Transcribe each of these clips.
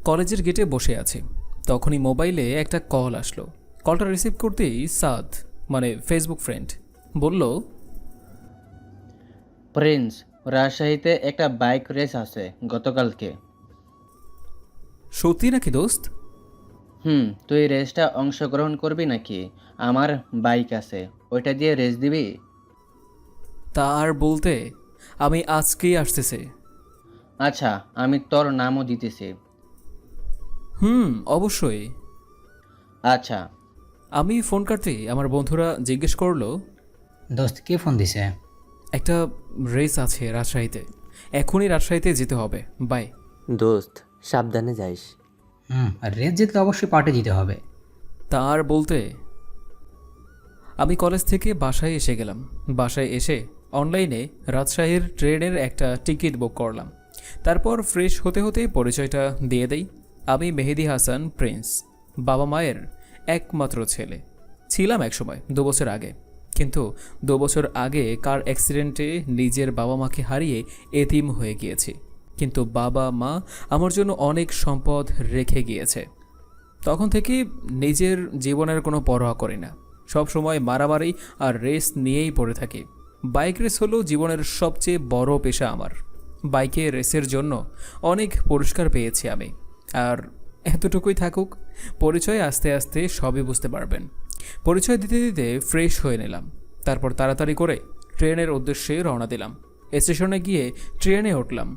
কলেজের গেটে বসে আছি, তখনই মোবাইলে একটা কল আসলো। কলটা রিসিভ করতেই সাদ, মানে ফেসবুক ফ্রেন্ড, বলল, প্রিন্স, রাজশাহীতে একটা বাইক রেস আছে গতকালকে। সত্যি নাকি দোস্ত? তুই রেসটা অংশগ্রহণ করবি নাকি? আমার বাইক আছে, ওইটা দিয়ে রেস দিবি? তা আর বলতে, আমি আজকেই আসতেছে। আচ্ছা, আমি তোর নামও দিতেছি। অবশ্যই। আচ্ছা। আমি ফোন কাটতেই আমার বন্ধুরা জিজ্ঞেস করলো, দোস্ত কে ফোন দিছে? একটা রেস আছে রাজশাহীতে, এখনই রাজশাহীতে যেতে হবে, বাই। দোস্ত, সাবধানে যাইস। আর রেস জিতলে অবশ্যই পার্টি দিতে হবে। তার বলতে আমি কলেজ থেকে বাসায় এসে গেলাম। বাসায় এসে অনলাইনে রাজশাহীর ট্রেনের একটা টিকিট বুক করলাম। তারপর ফ্রেশ হতে হতে পরিচয়টা দিয়ে দেই। আমি মেহেদি হাসান প্রিন্স, বাবা মায়ের একমাত্র ছেলে। ছিলাম একসময় 2 বছর আগে, কিন্তু 2 বছর আগে কার অ্যাক্সিডেন্টে নিজের বাবা মাকে হারিয়ে এতিম হয়ে গিয়েছি। কিন্তু বাবা মা আমার জন্য অনেক সম্পদ রেখে গিয়েছে। তখন থেকে নিজের জীবনের কোনো পরোয়া করি না, সব সময় মারামারি আর রেস নিয়েই পড়ে থাকি। বাইক রেস হলো জীবনের সবচেয়ে বড় পেশা আমার। বাইকে রেসের জন্য অনেক পুরস্কার পেয়েছি আমি। আর এতটুকুই থাকুক, পরিচয় আস্তে আস্তে সবই বুঝতে পারবেন। পরিচয় দিতে দিতে ফ্রেশ হয়ে নিলাম, তারপর তাড়াতাড়ি করে ট্রেনের উদ্দেশ্যে রওনা দিলাম। স্টেশনে গিয়ে ট্রেনে উঠলাম।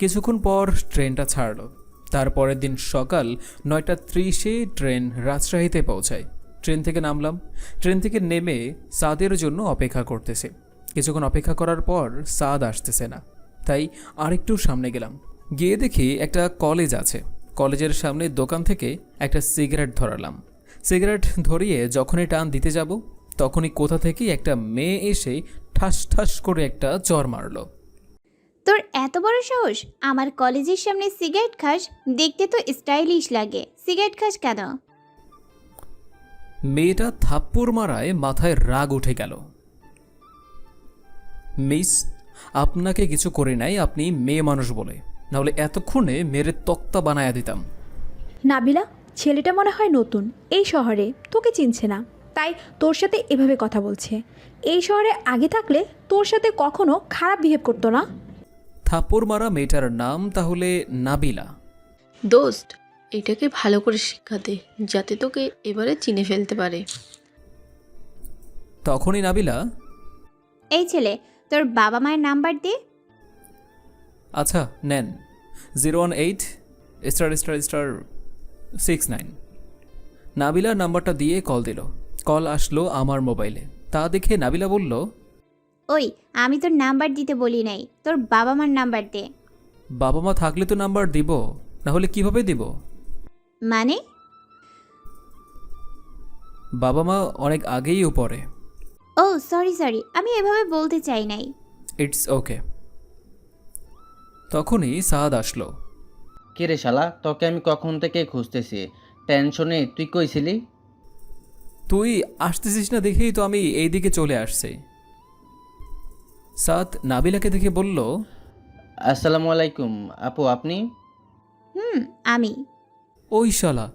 কিছুক্ষণ পর ট্রেনটা ছাড়লো। তারপরের দিন সকাল 9:30-এ ট্রেন রাজশাহীতে পৌঁছায়। ট্রেন থেকে নামলাম। ট্রেন থেকে নেমে সাদের জন্য অপেক্ষা করতেছে। কিছুক্ষণ অপেক্ষা করার পর সাদ আসতেছে না, তাই আরেকটু সামনে গেলাম। গিয়ে দেখি একটা কলেজ আছে। কলেজের সামনে দোকান থেকে একটা সিগারেট ধরালাম। সিগারেট ধরিয়ে যখনই টান দিতে যাব, তখনই কোথা থেকে একটা মেয়ে এসে ঠাস ঠাস করে একটা চর মারলো। তোর এত বড় সাহস, আমার কলেজের সামনে সিগারেট খাস? দেখতে তো স্টাইলিশ লাগে, সিগারেট খাস কেন? মেয়েটা থাপ্পড় মারায় মাথায় রাগ উঠে গেল। মিস, আপনাকে কিছু করে নাই, আপনি মেয়ে মানুষ বলে, নাহলে এতক্ষণে মেরে তক্তা বানায়া দিতাম। নাবিলা, ছেলেটা মনে হয় নতুন এই শহরে, তোকে চিনছে না, তাই তোর সাথে এভাবে কথা বলছে। এই শহরে আগে থাকলে তোর সাথে কখনো খারাপ বিহেভ করতো না। থাপ্পড় মারা মেয়েটার নাম তাহলে নাবিলা? দোস্ত, এটাকে ভালো করে শিক্ষা দে যাতে তোকে এবারে চিনে ফেলতে পারে। তখনই নাবিলা, এই ছেলে, তোর বাবা মায়ের নাম্বার দে। আচ্ছা নেন, 018***69। নাবিলার নাম্বারটা দিয়ে কল দিল। কল আসলো আমার মোবাইলে। তা দেখে নাবিলা বলল, ওই, আমি তোর নাম্বার দিতে বলি নাই, তোর বাবা মার নাম্বার দে। বাবা মা থাকলে তো নাম্বার দিব, না হলে কিভাবে দিব? মানে? বাবা মা অনেক আগেই উপরে। ও সরি সরি, আমি এভাবে বলতে চাই নাই। It's okay. তখনই সাদ আসলো। কিরে শালা, তোকে আমি কখন থেকে খুঁজতেছি, টেনশনে তুই কইছিলি? তুই আসতেছিস না দেখেই তো আমি এই দিকে চলে আসছি। সাদ নাবিলাকে দেখে বলল, আসসালামু আলাইকুম আপু, আপনি? আমি। ওই শালা,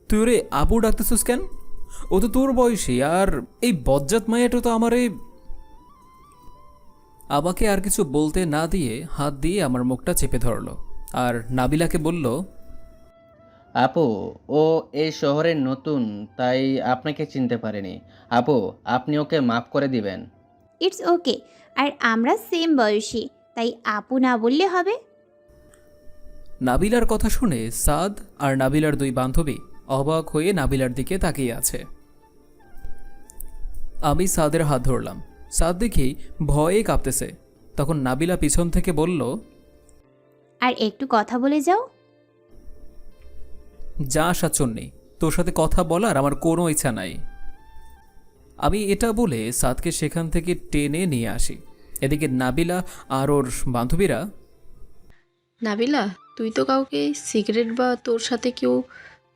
তুই ওরে আপু ডাকতেছিস কেন? ও তো তোর বয়সী, আর এই বজ্জাত মায়াটা তো আমাকে আর কিছু বলতে না দিয়ে হাত দিয়ে আমার মুখটা চেপে ধরলো আর নাবিলাকে বলল, আপু, ও এই শহরে নতুন, তাই আপনাকে চিনতে পারেনি। আপু, আপনি ওকে মাফ করে দিবেন। ইটস ওকে, আর আমরা সেম বয়সী, তাই আপু না বললে হবে? নাবিলার কথা শুনে সাদ আর নাবিলার দুই বান্ধবী অবাক হয়ে নাবিলার দিকে তাকিয়ে আছে। আমি সাদের হাত ধরলাম। সাদ দেখি ভয়ে কাঁপতেছে। তখন নাবিলা পিছন থেকে বলল, আর একটু কথা বলে যাও। যা সাচন্নি, তোর সাথে কথা বলার আমার কোনো ইচ্ছা নাই। আমি এটা বলে সাদকে সেখান থেকে টেনে নিয়ে আসি। এদিকে নাবিলা আর ওর বান্ধবীরা, নাবিলা, তুই তো কাউকে সিগারেট বা তোর সাথে কেউ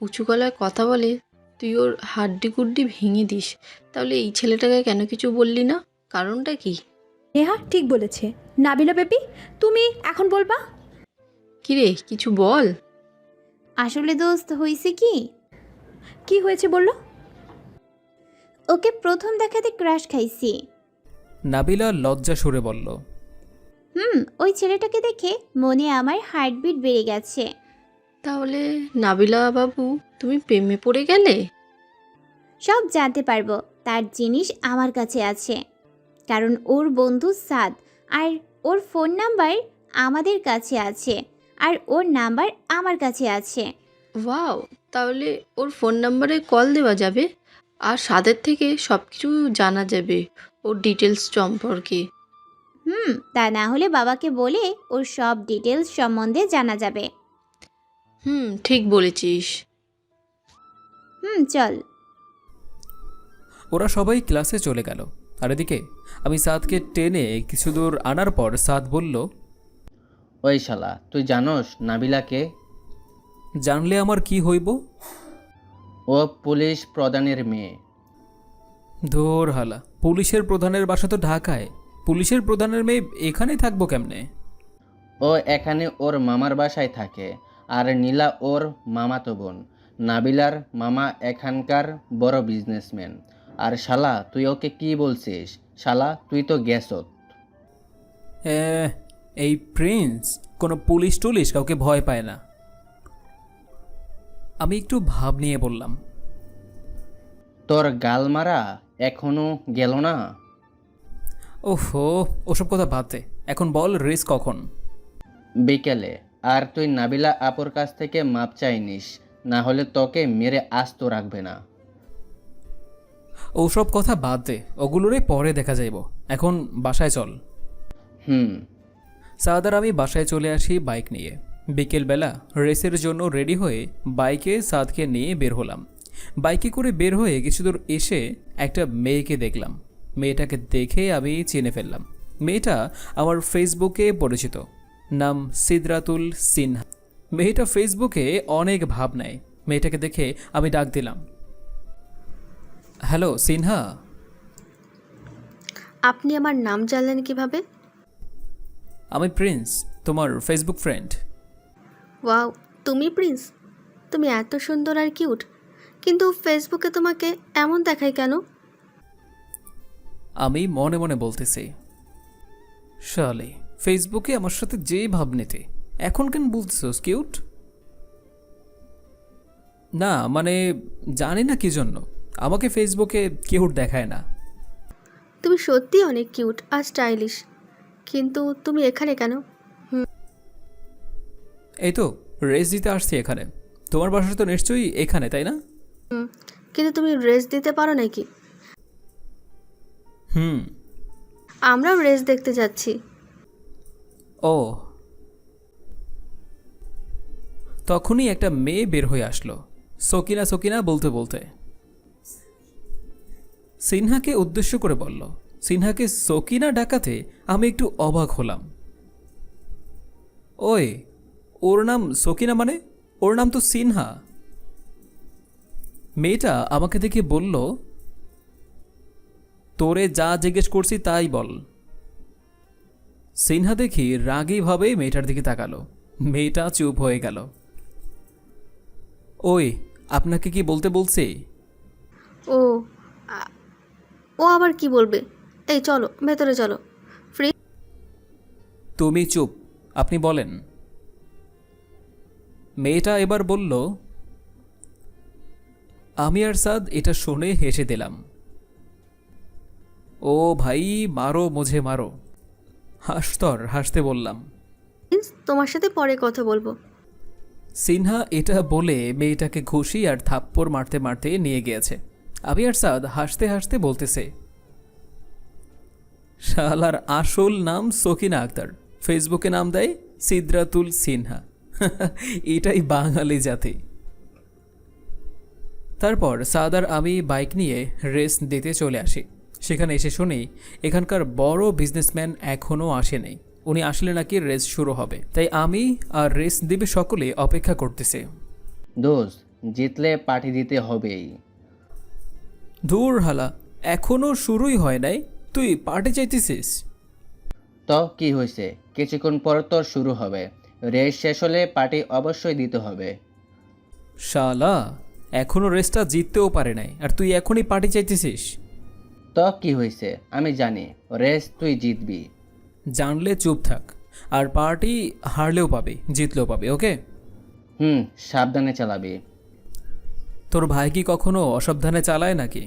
উঁচু গলায় কথা বলে তুই ওর হাড্ডি গুড্ডি ভেঙে দিস, তাহলে এই ছেলেটাকে কেন কিছু বললি না? কারণটা কি? নেহা ঠিক বলেছে। নাবিলা বেবি, তুমি এখন বলবা? কিরে, কিছু বল। আসলে দোস্ত হয়েছে কি, কি হয়েছে বললো? ওকে প্রথম দেখাতে ক্রাশ খাইছি। নাবিলা লজ্জা সুরে বলল। ওই ছেলেটাকে দেখে মনে আমার হার্টবিট বেড়ে গেছে। তাহলে নাবিলা বাবু, তুমি প্রেমে পড়ে গেলে? সব জানতে পারবো, তার জিনিস আমার কাছে আছে, কারণ ওর বন্ধু সাদ, আর ওর ফোন নাম্বার আমাদের কাছে আছে, আর ওর নাম্বার আমার কাছে আছে। ওয়াও, তাহলে ওর ফোন নাম্বারে কল দেওয়া যাবে আর সাদের থেকে সব কিছু জানা যাবে ওর ডিটেলস সম্পর্কে। তা না হলে বাবাকে বলে ওর সব ডিটেলস সম্বন্ধে জানা যাবে। ঠিক বলেছিস। চল। ওরা সবাই ক্লাসে চলে গেল। আর এদিকে আমি সাদকে টেনে কিছু দূর আনার পর সাদ বলল, ওই শালা, তুই জানোস নাবিলাকে? জানলে আমার কি হইব? ও পুলিশ প্রধানের মেয়ে। ধুর হালা, পুলিশের প্রধানের বাসা তো ঢাকায়, পুলিশের প্রধানের মেয়ে এখানে থাকবো কেমনে? ও এখানে ওর মামার বাসায় থাকে, আর নীলা ওর মামাতো বোন। নাবিলার মামা এখানকার বড় বিজনেসম্যান। আর শালা, তুই ওকে কি বলছিস? শালা, তুই তো গেছত। এই প্রিন্স কোনো পুলিশ টুলিশ কাউকে ভয় পায় না। আমি একটু ভাব নিয়ে বললাম, তোর গাল মারা এখনো গেল না? ওহো, ওসব কথা বাদ দে, এখন বল রেস কখন? বিকেলে। আর তুই নাবিলা আপুর কাছ থেকে মাপ চাই নিস, না হলে তোকে মেরে আস্ত রাখবে না। ওসব কথা বাদ দে, ওগুলোরে পরে দেখা যাইব, এখন বাসায় চল। সাদ আর আমি বাসায় চলে আসি বাইক নিয়ে। বিকেলবেলা রেসের জন্য রেডি হয়ে বাইকে সাদকে নিয়ে বের হলাম। বাইকে করে বের হয়ে কিছু দূর এসে একটা মেয়েকে দেখলাম। মেয়েটাকে দেখে আমি চিনে ফেললাম। মেয়েটা আমার ফেসবুকে পরিচিত, নাম সিদরাতুল সিনহা। মেয়েটা ফেসবুকে অনেক ভাব নেয়। মেয়েটাকে দেখে আমি ডাক দিলাম, হ্যালো সিনহা। আপনি আমার নাম জানলেন কিভাবে? আমি প্রিন্স, তোমার ফেসবুক ফ্রেন্ড। ওয়াও, তুমি প্রিন্স? তুমি এত সুন্দর আর কিউট, কিন্তু ফেসবুকে তোমাকে এমন দেখায় কেন? আমি মনে মনে বলতেছি, শালে ফেসবুকে আমার সাথে যে ভাব নিতে, এখন কেন বলতেছস কিউট? না মানে জানি না কি জন্য আমাকে ফেসবুকে কিউট দেখায় না। তুমি সত্যি অনেক কিউট আর স্টাইলিশ, কিন্তু তুমি এখানে কেন? এই তো রেস দিতে আসছি এখানে। তোমার বাসা তো নিশ্চয়ই এখানে, তাই না? কিন্তু তুমি রেস দিতে পারো নাকি? আমরাও রেস দেখতে যাচ্ছি। ও, তখনই একটা মেয়ে বের হয়ে আসলো, সকিনা সকিনা বলতে বলতে। সিনহাকে উদ্দেশ্য করে বলল। সিনহাকে সকিনা ডাকাতে আমি একটু অবাক হলাম। ওই, ওর নাম সকিনা মানে? ওর নাম তো সিনহা। মেয়েটা আমাকে দেখে বলল, তোরে যা জিজ্ঞেস করছি তাই বল। সিনহা দেখি রাগীভাবে মেয়েটার দিকে তাকালো। মেয়েটা চুপ হয়ে গেল। ওই, আপনাকে কি বলতে বলছি? ও ও আবার কি বলবে? এই চলো ভেতরে চলো। ফ্রি। তুমি চুপ, আপনি বলেন। মেয়েটা এবার বলল। আমি আর সাদ এটা শুনে হেসে দিলাম। ও ভাই, মারো মুঝে মারো। হাসতর হাসতে বললাম, প্রিন্স, তোমার সাথে পরে কথা বলবো। সিনহা এটা বলে মেয়েটাকে ঘুষি আর থাপ্পড় মারতে মারতে নিয়ে গিয়েছে। আমি আর সাদ হাসতে হাসতে বলতেছে, শালার আসল নাম সকিনা আক্তার, ফেসবুকে নাম দেয় সিদরাতুল সিনহা। এটাই বাঙালি জাতি। তারপর সাদ আর আমি বাইক নিয়ে রেস দিতে চলে আসি। সেখানে এসে শুনি এখানকার বড় বিজনেসম্যান এখনও আসেনি। উনি আসলে নাকি রেস শুরু হবে, তাই আমি আর রেস দিবে সকলে অপেক্ষা করতেছে। দোস্ত, জিতলে পার্টি দিতে হবেই। দূর হালা, এখনও শুরুই হয় নাই, তুই পার্টি চাইতেছিস? তো কি হয়েছে, কিছুক্ষণ পর তো শুরু হবে। রেস শেষ হলে পার্টি অবশ্যই দিতে হবে। শালা, এখনও রেসটা জিততেও পারে নাই আর তুই এখনই পার্টি চাইতেছিস? তো কি হয়েছে, আমি জানি রেস তুই জিতবি। জানলে চুপ থাক, আর পার্টি হারলেও পাবে জিতলেও পাবে, ওকে? সাবধানে চালাবি। তোর ভাই কি কখনো অসাবধানে চালায় নাকি?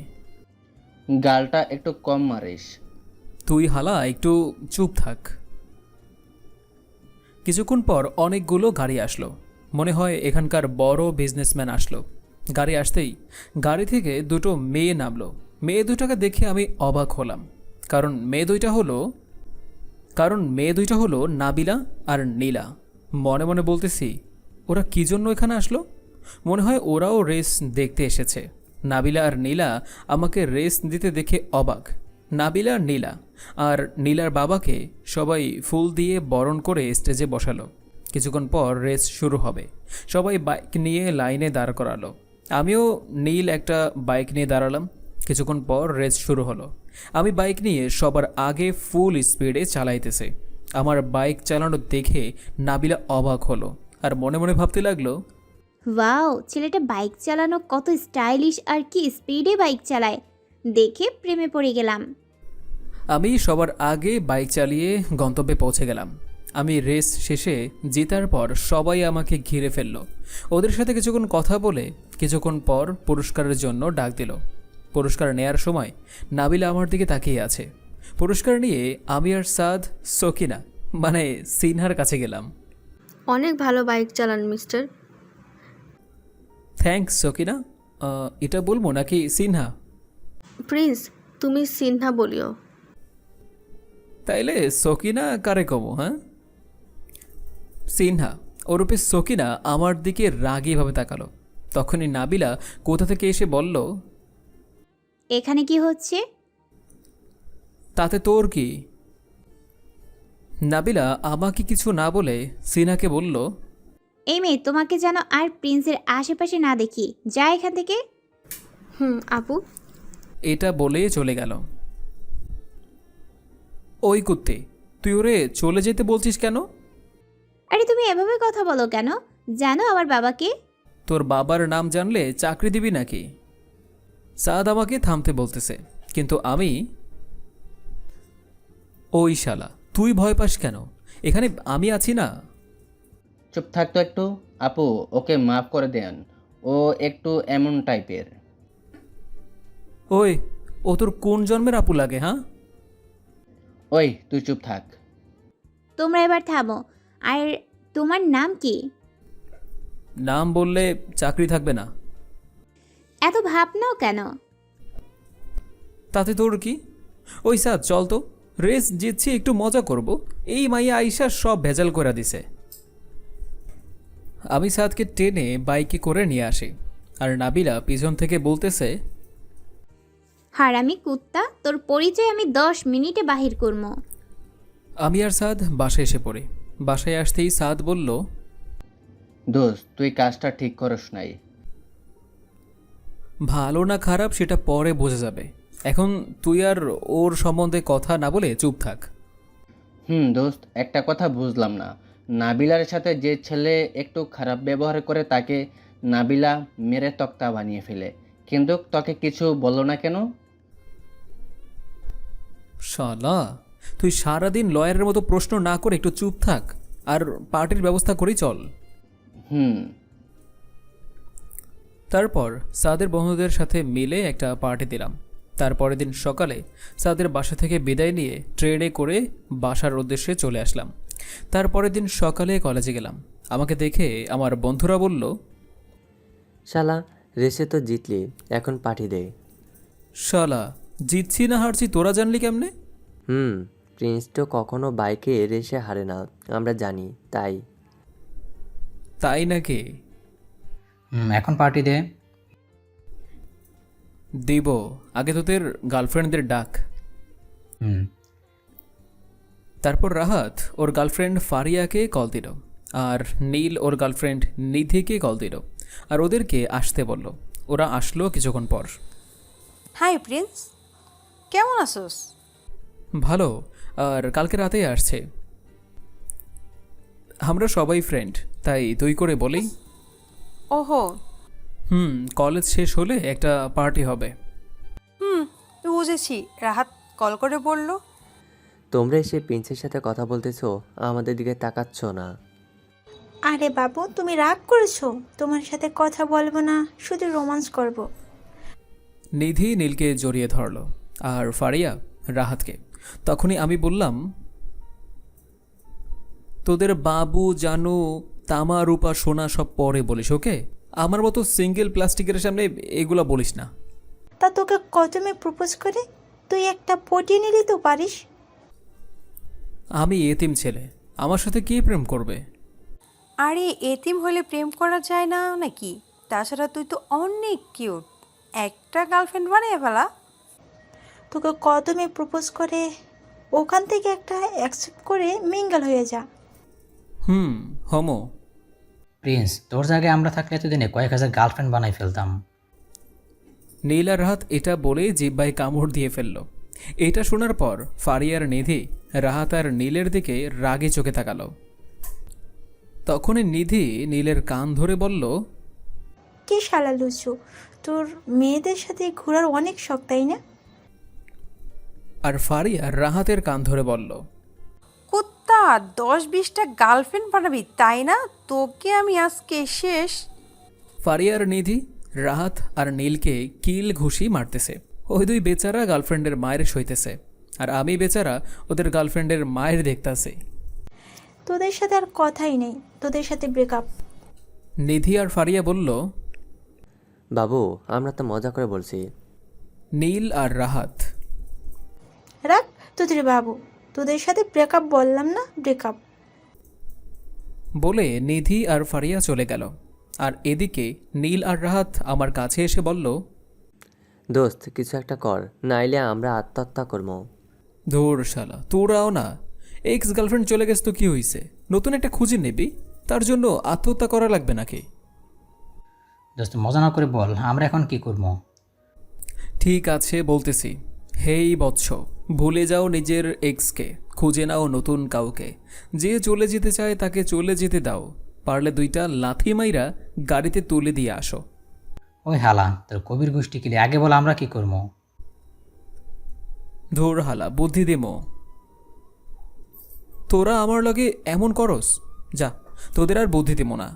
গালটা একটু কম মারিস। তুই হালা একটু চুপ থাক। কিছুক্ষণ পর অনেকগুলো গাড়ি আসলো, মনে হয় এখানকার বড় বিজনেসম্যান আসলো। গাড়ি আসতেই গাড়ি থেকে দুটো মেয়ে নামলো। মেয়ে দুটাকে দেখে আমি অবাক হলাম, কারণ মেয়ে দুইটা হলো নাবিলা আর নীলা। মনে মনে বলতেছি, ওরা কী জন্য এখানে আসলো? মনে হয় ওরাও রেস দেখতে এসেছে। নাবিলা আর নীলা আমাকে রেস দিতে দেখে অবাক। নাবিলা আর নীলা আর নীলার বাবাকে সবাই ফুল দিয়ে বরণ করে স্টেজে বসালো। কিছুক্ষণ পর রেস শুরু হবে। সবাই বাইক নিয়ে লাইনে দাঁড় করালো। আমিও নীল একটা বাইক নিয়ে দাঁড়ালাম। কিছুক্ষণ পর রেস শুরু হলো। আমি বাইক নিয়ে সবার আগে ফুল স্পিডে চালাইতেছে। আমার বাইক চালানো দেখে নাবিলা অবাক হলো আর মনে মনে ভাবতে লাগলো, ওয়াও, ছেলেটা বাইক চালানো কত স্টাইলিশ আর কি স্পিডে বাইক চালায়, দেখে প্রেমে পড়ে গেলাম। আমি সবার আগে বাইক চালিয়ে গন্তব্যে পৌঁছে গেলাম। আমি রেস শেষে জেতার পর সবাই আমাকে ঘিরে ফেললো। ওদের সাথে কিছুক্ষণ কথা বলে কিছুক্ষণ পর পুরস্কারের জন্য ডাক দিল। পুরস্কার নেয়ার সময় নাবিলা আমার দিকে তাকিয়ে আছে। পুরস্কার নিয়ে আমি আর সাদ সকিনা মানে সিনহার কাছে গেলাম। অনেক ভালো বাইক চালান মিস্টার। থ্যাঙ্কস সকিনা। এটা বলবো নাকি সিনহা? প্রিন্স, তুমি সিনহা বলিও। তাইলে সকিনা কারে কমো? হ্যাঁ, সিনহা ওরূপে সকিনা আমার দিকে রাগীভাবে তাকালো। তখনই নাবিলা কোথা থেকে এসে বলল, এখানে কি হচ্ছে? তাতে তোর কি? নাবিলা আমাকে কিছু না বলে সিনহাকে বলল, এই মেয়ে, তোমাকে যেন আর প্রিন্সের আশেপাশে না দেখি, যা এখান থেকে। আপু। এটা বলে চলে গেল। ওই কুত্তে, তুই ওরে চলে যেতে বলছিস কেন? আরে তুমি এভাবে কথা বলো কেন? জানো আমার বাবাকে? তোর বাবার নাম জানলে চাকরি দিবি নাকি? সাদ আমাকে থামতে বলতেছে, কিন্তু আমি, ওই শালা তুই ভয় পাস কেন? এখানে আমি আছি না। চুপ থাকতো একটু। আপু, ওকে মাফ করে দেন, ও একটু এমন টাইপের। ওই, ও তোর কোন জন্মের আপু লাগে? হ্যাঁ, ওই তুই চুপ থাক। তোমরা এবার থামো। আর তোমার নাম কি? নাম বললে চাকরি থাকবে না। এত ভাবনাও কেন? তাতে তোর কি? ওই সাদ, চল তো, রেস জিতছি, একটু মজা করব। এই মাইয়া আইসা সব ভেজাল করে দিছে। আমি সাদকে টেনে বাইকে করে নিয়ে আসি, আর নাবিলা পিছন থেকে বলতেছে, হারামি কুত্তা, তোর পরিচয় আমি 10 মিনিটে বাহির করবো। আমি আর সাদ বাসায় এসে পড়ি। বাসায় আসতেই সাদ বলল, দোস্ত, তুই কাজটা ঠিক করস নাই। ভালো না খারাপ সেটা পরে বোঝা যাবে, এখন তুই আর ওর সম্বন্ধে কথা না বলে চুপ থাক। দোস্ত, একটা কথা বুঝলাম না। নাবিলার সাথে যে ছেলে একটু খারাপ ব্যবহার করে তাকে নাবিলা মেরে তক্তা বানিয়ে ফেলে, কিন্তু তোকে কিছু বললো না কেন? শালা, তুই সারাদিন লয়ারের মতো প্রশ্ন না করে একটু চুপ থাক আর পার্টির ব্যবস্থা করেই চল। তারপর সাদের বন্ধুদের সাথে মিলে একটা পার্টি দিলাম। তারপরের দিন সকালে সাদের বাসা থেকে বিদায় নিয়ে ট্রেনে করে বাসার উদ্দেশ্যে চলে আসলাম। তারপরের দিন সকালে কলেজে গেলাম। আমাকে দেখে আমার বন্ধুরা বলল, শালা, রেসে তো জিতলি, এখন পাঠিয়ে দে। শালা, জিতছি না হারছি তোরা জানলি কেমনে? প্রিন্স তো কখনো বাইকে রেসে হারে না, আমরা জানি। তাই নাকি? এখন পার্টি দে। দিব, আগে তোদের গার্লফ্রেন্ডদের ডাক। তারপর রাহাত ওর গার্লফ্রেন্ড ফারিয়াকে কল দিল, আর নীল ওর গার্লফ্রেন্ড নিধিকে কল দিল, আর ওদেরকে আসতে বলল। ওরা আসলো কিছুক্ষণ পর। হাই প্রিন্স, কেমন আছোস? ভালো, আর কালকে রাতেই আসছে। আমরা সবাই ফ্রেন্ড, তাই তুই করে বলি। ওহো, কলেজ শেষ হলে একটা পার্টি হবে। বুঝেছি। রাহাত কল করে বলল। তোমরা এসে প্রিন্সের সাথে কথা বলতেছো, আমাদের দিকে তাকাচ্ছ না। আরে বাবু, তুমি রাগ করেছো? তোমার সাথে কথা বলবো না, শুধু রোমান্স করব। নিধি নীলকে জড়িয়ে ধরল আর ফারিয়া রাহাতকে। তখনই আমি বললাম, তোদের বাবু জানু তামা রূপা সোনা সব পরে বলিস, ওকে? আমার মতো সিঙ্গেল প্লাস্টিকের সামনে এগুলা বলিস না। তা তোকে কত মেয়ে প্রপোজ করে তুই একটা পটিয়ে নিলি তো পারিস? আমি এতিম ছেলে, আমার সাথে কে প্রেম করবে? আরে এতিম হলে প্রেম করা যায় না নাকি? তাছাড়া তুই তো অনেক কিউট, একটা গার্লফ্রেন্ড বানিয়ে ফেলা। তোকে কত মেয়ে প্রপোজ করে, ওখান থেকে একটা অ্যাকসেপ্ট করে মিঙ্গল হয়ে যা। হোমো। প্রিন্স, তোর জায়গায় আমরা থাকলে এতদিনে কয়েক হাজার গার্লফ্রেন্ড বানাই ফেলতাম। নীল আর রাহাত এটা বলে জিব্বায় কামড় দিয়ে ফেলল। এটা শোনার পর ফারিয়ার নিধি রাহাত আর নীলের দিকে রাগে চোখে তাকালো। তখনই নিধি নীলের কান ধরে বলল, কি শালা লুচু, তোর মেয়েদের সাথে ঘোরার অনেক শখ তাই না? আর ফারিয়া রাহাতের কান ধরে বলল, কুত্তা, 10-20টা গার্লফ্রেন্ড বানাবি তাই না? তোকে আমি আজকে শেষ। ফারিয়ার নিধি রাহাত আর নীলকে কিল ঘুষি মারতেছে। ওই দুই বেচারা গার্লফ্রেন্ডের মায়ের সইতেছে, আর আমি বেচারা ওদের গার্লফ্রেন্ডের মায়ের দেখতাছি। তোদের সাথে আর কথাই নেই, তোদের সাথে ব্রেকআপ। নিধি আর ফারিয়া বলল, বাবু, আমরা তো মজা করে বলছি। নীল আর রাহাত, রাখ তোদের বাবু, তোদের সাথে ব্রেকআপ বললাম না, ব্রেকআপ। বলে নিধি আর ফারিয়া চলে গেল। আর এদিকে নীল আর রাহাত আমার কাছে এসে বলল, দোস্ত, কিছু একটা কর, নাইলে আমরা আত্মহত্যা করবো। ধুর শালা, তোরাও না। এক্স গার্লফ্রেন্ড চলে গেছে তো কি হয়েছে? নতুন একটা খুঁজে নিবি, তার জন্য আত্মহত্যা করা লাগবে নাকি? দোস্ত, মজা না করে বল, আমরা এখন কি করবো? ঠিক আছে, বলতেছি। হেই বৎস, ভুলে যাও নিজের এক্সকে, খুঁজে নাও নতুন কাউকে। যে চলে যেতে চায় তাকে চলে যেতে দাও, পারলে 2টা লাথি মাইরা গাড়িতে তুলে দিয়ে আসো। ওই হালা, তোর কবির গোষ্ঠী কিলে, আগে বল আমরা কি করবো? ধুর হালা, বুদ্ধি দেমো। তোরা আমার লগে এমন করস, যা, তোদের আর বুদ্ধি দেবো না।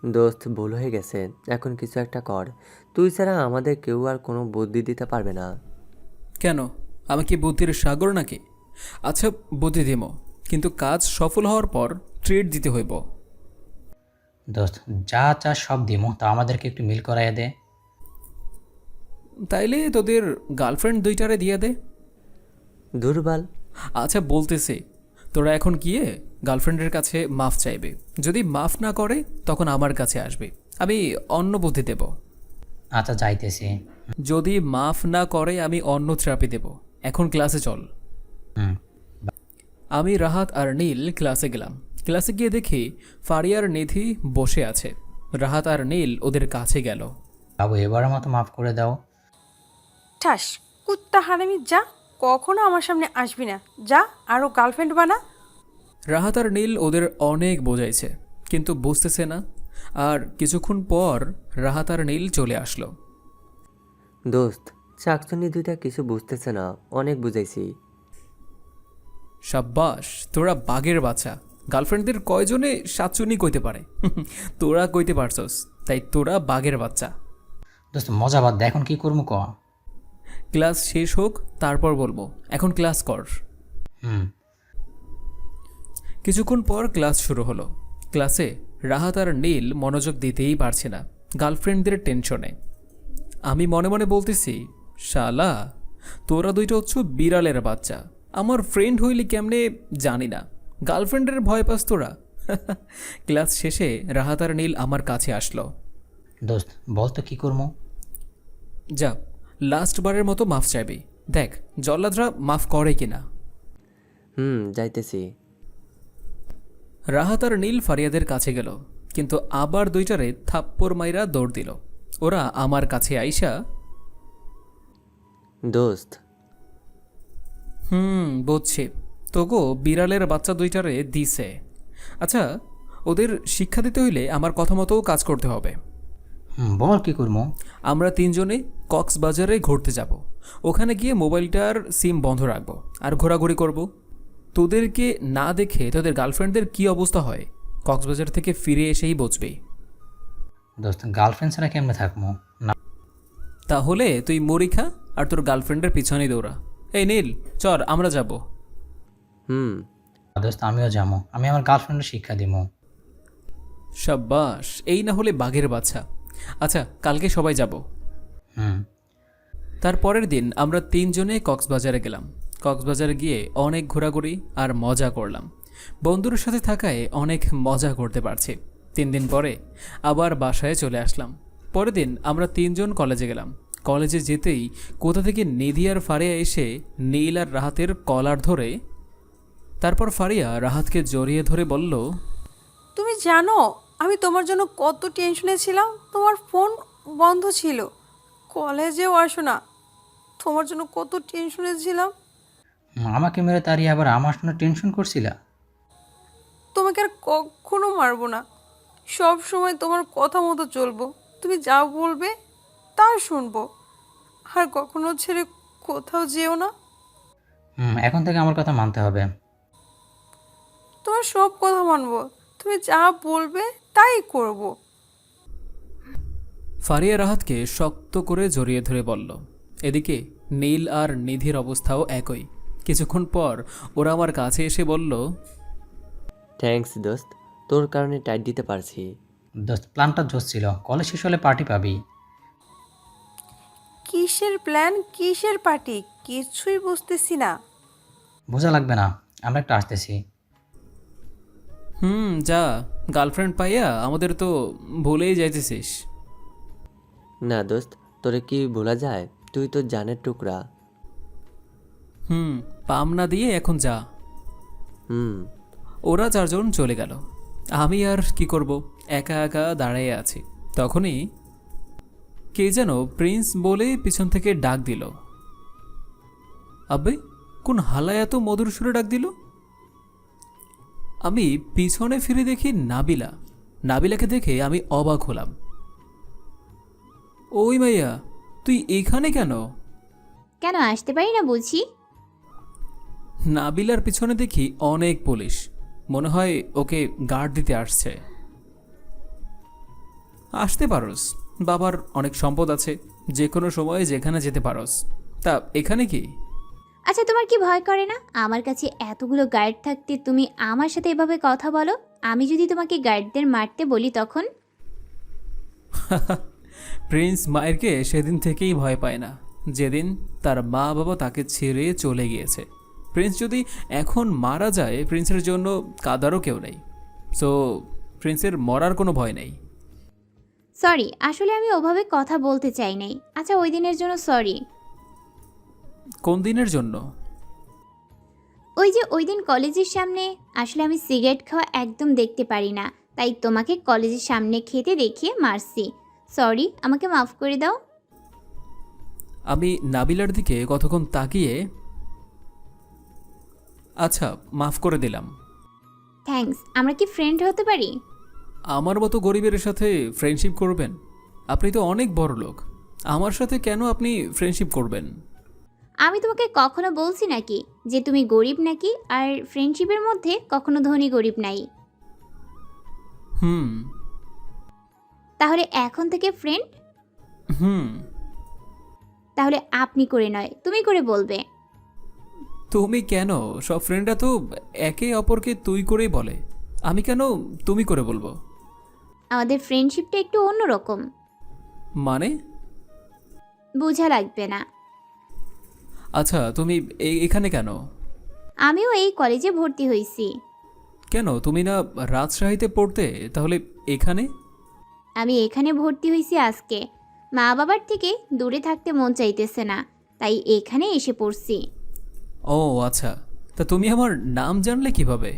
দোস্ত, ভুল হয়ে গেছে, এখন কিছু একটা কর। তুই ছাড়া আমাদের কেউ আর কোনো বুদ্ধি দিতে পারবে না। কেন, আমি কি বুদ্ধির সাগর নাকি? আচ্ছা, বুদ্ধি দেবো, কিন্তু কাজ সফল হওয়ার পর ট্রিট দিতে হইব। দোস্ত, যা চা সব দিমো, তা আমাদেরকে একটু মিল করাইয়া দে। তাইলে তোদের গার্লফ্রেন্ড 2টারে দিয়ে দে। দুর্বল। আচ্ছা, বলতেছি, তোরা এখন গিয়ে গার্লফ্রেন্ডের কাছে মাফ চাইবে। যদি মাফ না করে তখন আমার কাছে আসবে, আমি অন্য বুদ্ধি দেব। আচ্ছা, যাইতেছি। যদি মাফ না করে আমি অন্য থেরাপি দেব। এখন ক্লাসে চল। হুম। আমি রাহাত আর নীল ক্লাসে গেলাম। ক্লাসে গিয়ে দেখি ফারিয়ার নিধি বসে আছে। রাহাত আর নীল ওদের কাছে গেল। বাবু, এবারের মতো মাফ করে দাও। ঠাস, কুত্তা হারামি, যা, কখনো আমার সামনে আসবি না, যা, আরও গার্লফ্রেন্ড বানা। রাহাত আর নীল ওদের অনেক বোঝাইছে, কিন্তু বুঝতেছে না। আর কিছুক্ষণ পর রাহাত আর নীল চলে আসলো। দোস্ত, চাকচুনি 2টা কিছু বুঝতেছে না, অনেক বুঝাইছি। সাব্বাস, তোরা বাঘের বাচ্চা। গার্লফ্রেন্ডদের কয়জনে সাতচুনি কইতে পারে? তোরা কইতে পারছস, তাই তোরা বাঘের বাচ্চা। দোস্ত, মজা বাদ দে, এখন কি করবো ক? ক্লাস শেষ হোক, তারপর বলবো। এখন ক্লাস কর। কিছুক্ষণ পর ক্লাস শুরু হলো। ক্লাসে রাহাত আর নীল মনোযোগ দিতেই পারছে না, গার্লফ্রেন্ডদের টেনশনে। আমি মনে মনে বলতেছি, শালা, তোরা 2টা হচ্ছ বিড়ালের বাচ্চা। আমার ফ্রেন্ড হইলি কেমনে জানি না, গার্লফ্রেন্ডের ভয় পাস তোরা। ক্লাস শেষে রাহাত আর নীল আমার কাছে আসলো। দোস্ত, বল তো কি করবো? যা, লাস্ট বারের মতো মাফ চাইবি, দেখ জল্লাদরা মাফ করে কিনা। যাইতেছি। রাহাত আর নীল ফারিয়াদের কাছে গেল, কিন্তু আবার 2টারে থাপ্পড় মাইরা দৌড় দিল। ওরা আমার কাছে আইসা, দোস্ত, বুঝছি, তোগো বিড়ালের বাচ্চা 2টারে দিছে। আচ্ছা, ওদের শিক্ষা দিতে হইলে আমার কথা মতো কাজ করতে হবে। বল কি করবো? আমরা তিনজনে কক্সবাজারে ঘুরতে যাব। ওখানে গিয়ে মোবাইলটার সিম বন্ধ রাখবো আর ঘোরাঘুরি করব। তোদেরকে না দেখে তোদের গার্লফ্রেন্ডদের কি অবস্থা হয় কক্সবাজার থেকে ফিরে এসেই বুঝবি। দোস্ত গার্লফ্রেন্ড ছাড়া কেমনে থাকবো? না তাহলে তুই মুড়ি খা আর তোর গার্লফ্রেন্ডের পিছনেই দৌড়া। এই নীল, চল আমরা যাব। হুম। দোস্ত আমিও যাবো, আমি আমার গার্লফ্রেন্ডের শিক্ষা দিব। সাব্বাস, এই না হলে বাঘের বাচ্চা। আচ্ছা, কালকে সবাই যাব। হুম। তার পরের দিন আমরা তিনজনে কক্সবাজারে গেলাম। কক্সবাজারে গিয়ে অনেক ঘোরাঘুরি আর মজা করলাম। বন্ধুর সাথে থাকায় অনেক মজা করতে পারছি। 3 দিন পরে আবার বাসায় চলে আসলাম। পরের দিন আমরা তিনজন কলেজে গেলাম। কলেজে যেতেই কোথা থেকে নিধি আর ফারিয়া এসে নীল আর রাহাতের কলার ধরে, তারপর ফারিয়া রাহাতকে জড়িয়ে ধরে বলল, তুমি জানো আমি তোমার জন্য কত টেনশনে ছিলাম, তোমার ফোন বন্ধ ছিল, কলেজেও আসো না, তোমার জন্য কত টেনশনে ছিলাম। আমাকে মেরে তাড়িয়ে আবার আমার জন্য টেনশন করছিলা? তোমাকে আর কখনো মারবো না, সব সময় তোমার কথা মতো চলবো, তুমি যা বলবে তা শুনবো, আর কখনো ছেড়ে কোথাও যেও না। এখন থেকে আমার কথা মানতে হবে। তোমার সব কথা মানবো, তুমি যা বলবে তাই করব। ফারিয়া রাহাতকে শক্ত করে জড়িয়ে ধরে বলল। এদিকে নীল আর নিধির অবস্থাও একই। কিছুক্ষণ পর ওরা আমার কাছে এসে বলল, থ্যাঙ্কস দোস্ত, তোর কারণে টাইট দিতে পারছি। দোস্ত প্ল্যানটা জোস ছিল, কলেজ শেষ হলে পার্টি পাবি। কিসের প্ল্যান, কিসের পার্টি, কিছুই বুঝতেছি না। বোঝা লাগবে না, আমরা একটু আসতেছি। যা, গার্লফ্রেন্ড পাইয়া আমাদের তো ভুলেই যাইতেছিস। না দোস্ত, তোরে কি ভোলা যায়? তুই তো জানের টুকরা। পাম না দিয়ে এখন যা। হুম। ওরা 4 জন চলে গেল। আমি আর কি করব, একা একা দাঁড়িয়ে আছি। তখনই কে যেন প্রিন্স বলে পিছন থেকে ডাক দিল। আবে, কোন হালায় এত মধুর সুরে ডাক দিল? আমি পিছনে ফিরে দেখি নাবিলা। নাবিলাকে দেখে আমি অবাক হলাম। ওই মাইয়া, তুই এখানে কেন? কেন আসতে পারি না বুঝি? নাবিলার পিছনে দেখি অনেক পুলিশ, মনে হয় ওকে গার্ড দিতে আসছে। আসতে পারোস, বাবার অনেক সম্পদ আছে, যে কোনো সময়ে যেখানে যেতে পারোস। তা এখানে কি? আচ্ছা, তোমার কি ভয় করে না? আমার কাছে এতগুলো গার্ড থাকতে তুমি আমার সাথে এভাবে কথা বলো। আমি যদি তোমাকে গার্ডদের মারতে বলি তখন? প্রিন্স মায়েরকে সেদিন থেকেই ভয় পায় না, যেদিন তার মা বাবা তাকে ছেড়ে চলে গিয়েছে। প্রিন্স যদি এখন মারা যায়, প্রিন্সের জন্য কাদারও কেউ নেই। সো প্রিন্সের মরার কোনো ভয় নেই। সরি, আসলে আমি ওভাবে কথা বলতে চাই নাই। আচ্ছা, ওই দিনের জন্য সরি। কোন দিনের জন্য? ওই যে ওই দিন কলেজের সামনে, আসলে আমি সিগারেট খাওয়া একদম দেখতে পারি না, তাই তোমাকে কলেজের সামনে খেতে দেখিয়ে মারছি। সরি, আমাকে মাফ করে দাও। আমি নাবিলার দিকে কতক্ষণ তাকিয়ে, আচ্ছা মাফ করে দিলাম। থ্যাঙ্কস। আমরা কি ফ্রেন্ড হতে পারি? আমার মতো গরিবের সাথে ফ্রেন্ডশিপ করবেন? আপনি তো অনেক বড় লোক, আমার সাথে কেন আপনি ফ্রেন্ডশিপ করবেন? আমি তোমাকে কখনো বলছি নাকি যে তুমি গরিব নাকি? আর ফ্রেন্ডশিপের মধ্যে কখনো ধনী গরিব নাই। তাহলে এখন থেকে ফ্রেন্ড? তাহলে আপনি করে নয়, তুমি করে বলবে। তুমি কেন? সব ফ্রেন্ডরা তো একে অপরকে তুই করেই বলে, আমি কেন তুমি করে বলবো? আমাদের ফ্রেন্ডশিপটা একটু অন্যরকম। মানে? বোঝা লাগবে না। আচ্ছা, তুমি এখানে কেন? আমিও এই কলেজে ভর্তি হয়েছি। কেন, তুমি না রাজশাহীতে পড়তে? তাহলে এখানে? আমি এখানে ভর্তি হয়েছি আজকে। মা বাবার থেকে দূরে থাকতে মন চাইতেছে না, তাই এখানে এসে পড়ছি। ও আচ্ছা, তা তুমি আমার নাম জানলে কিভাবে?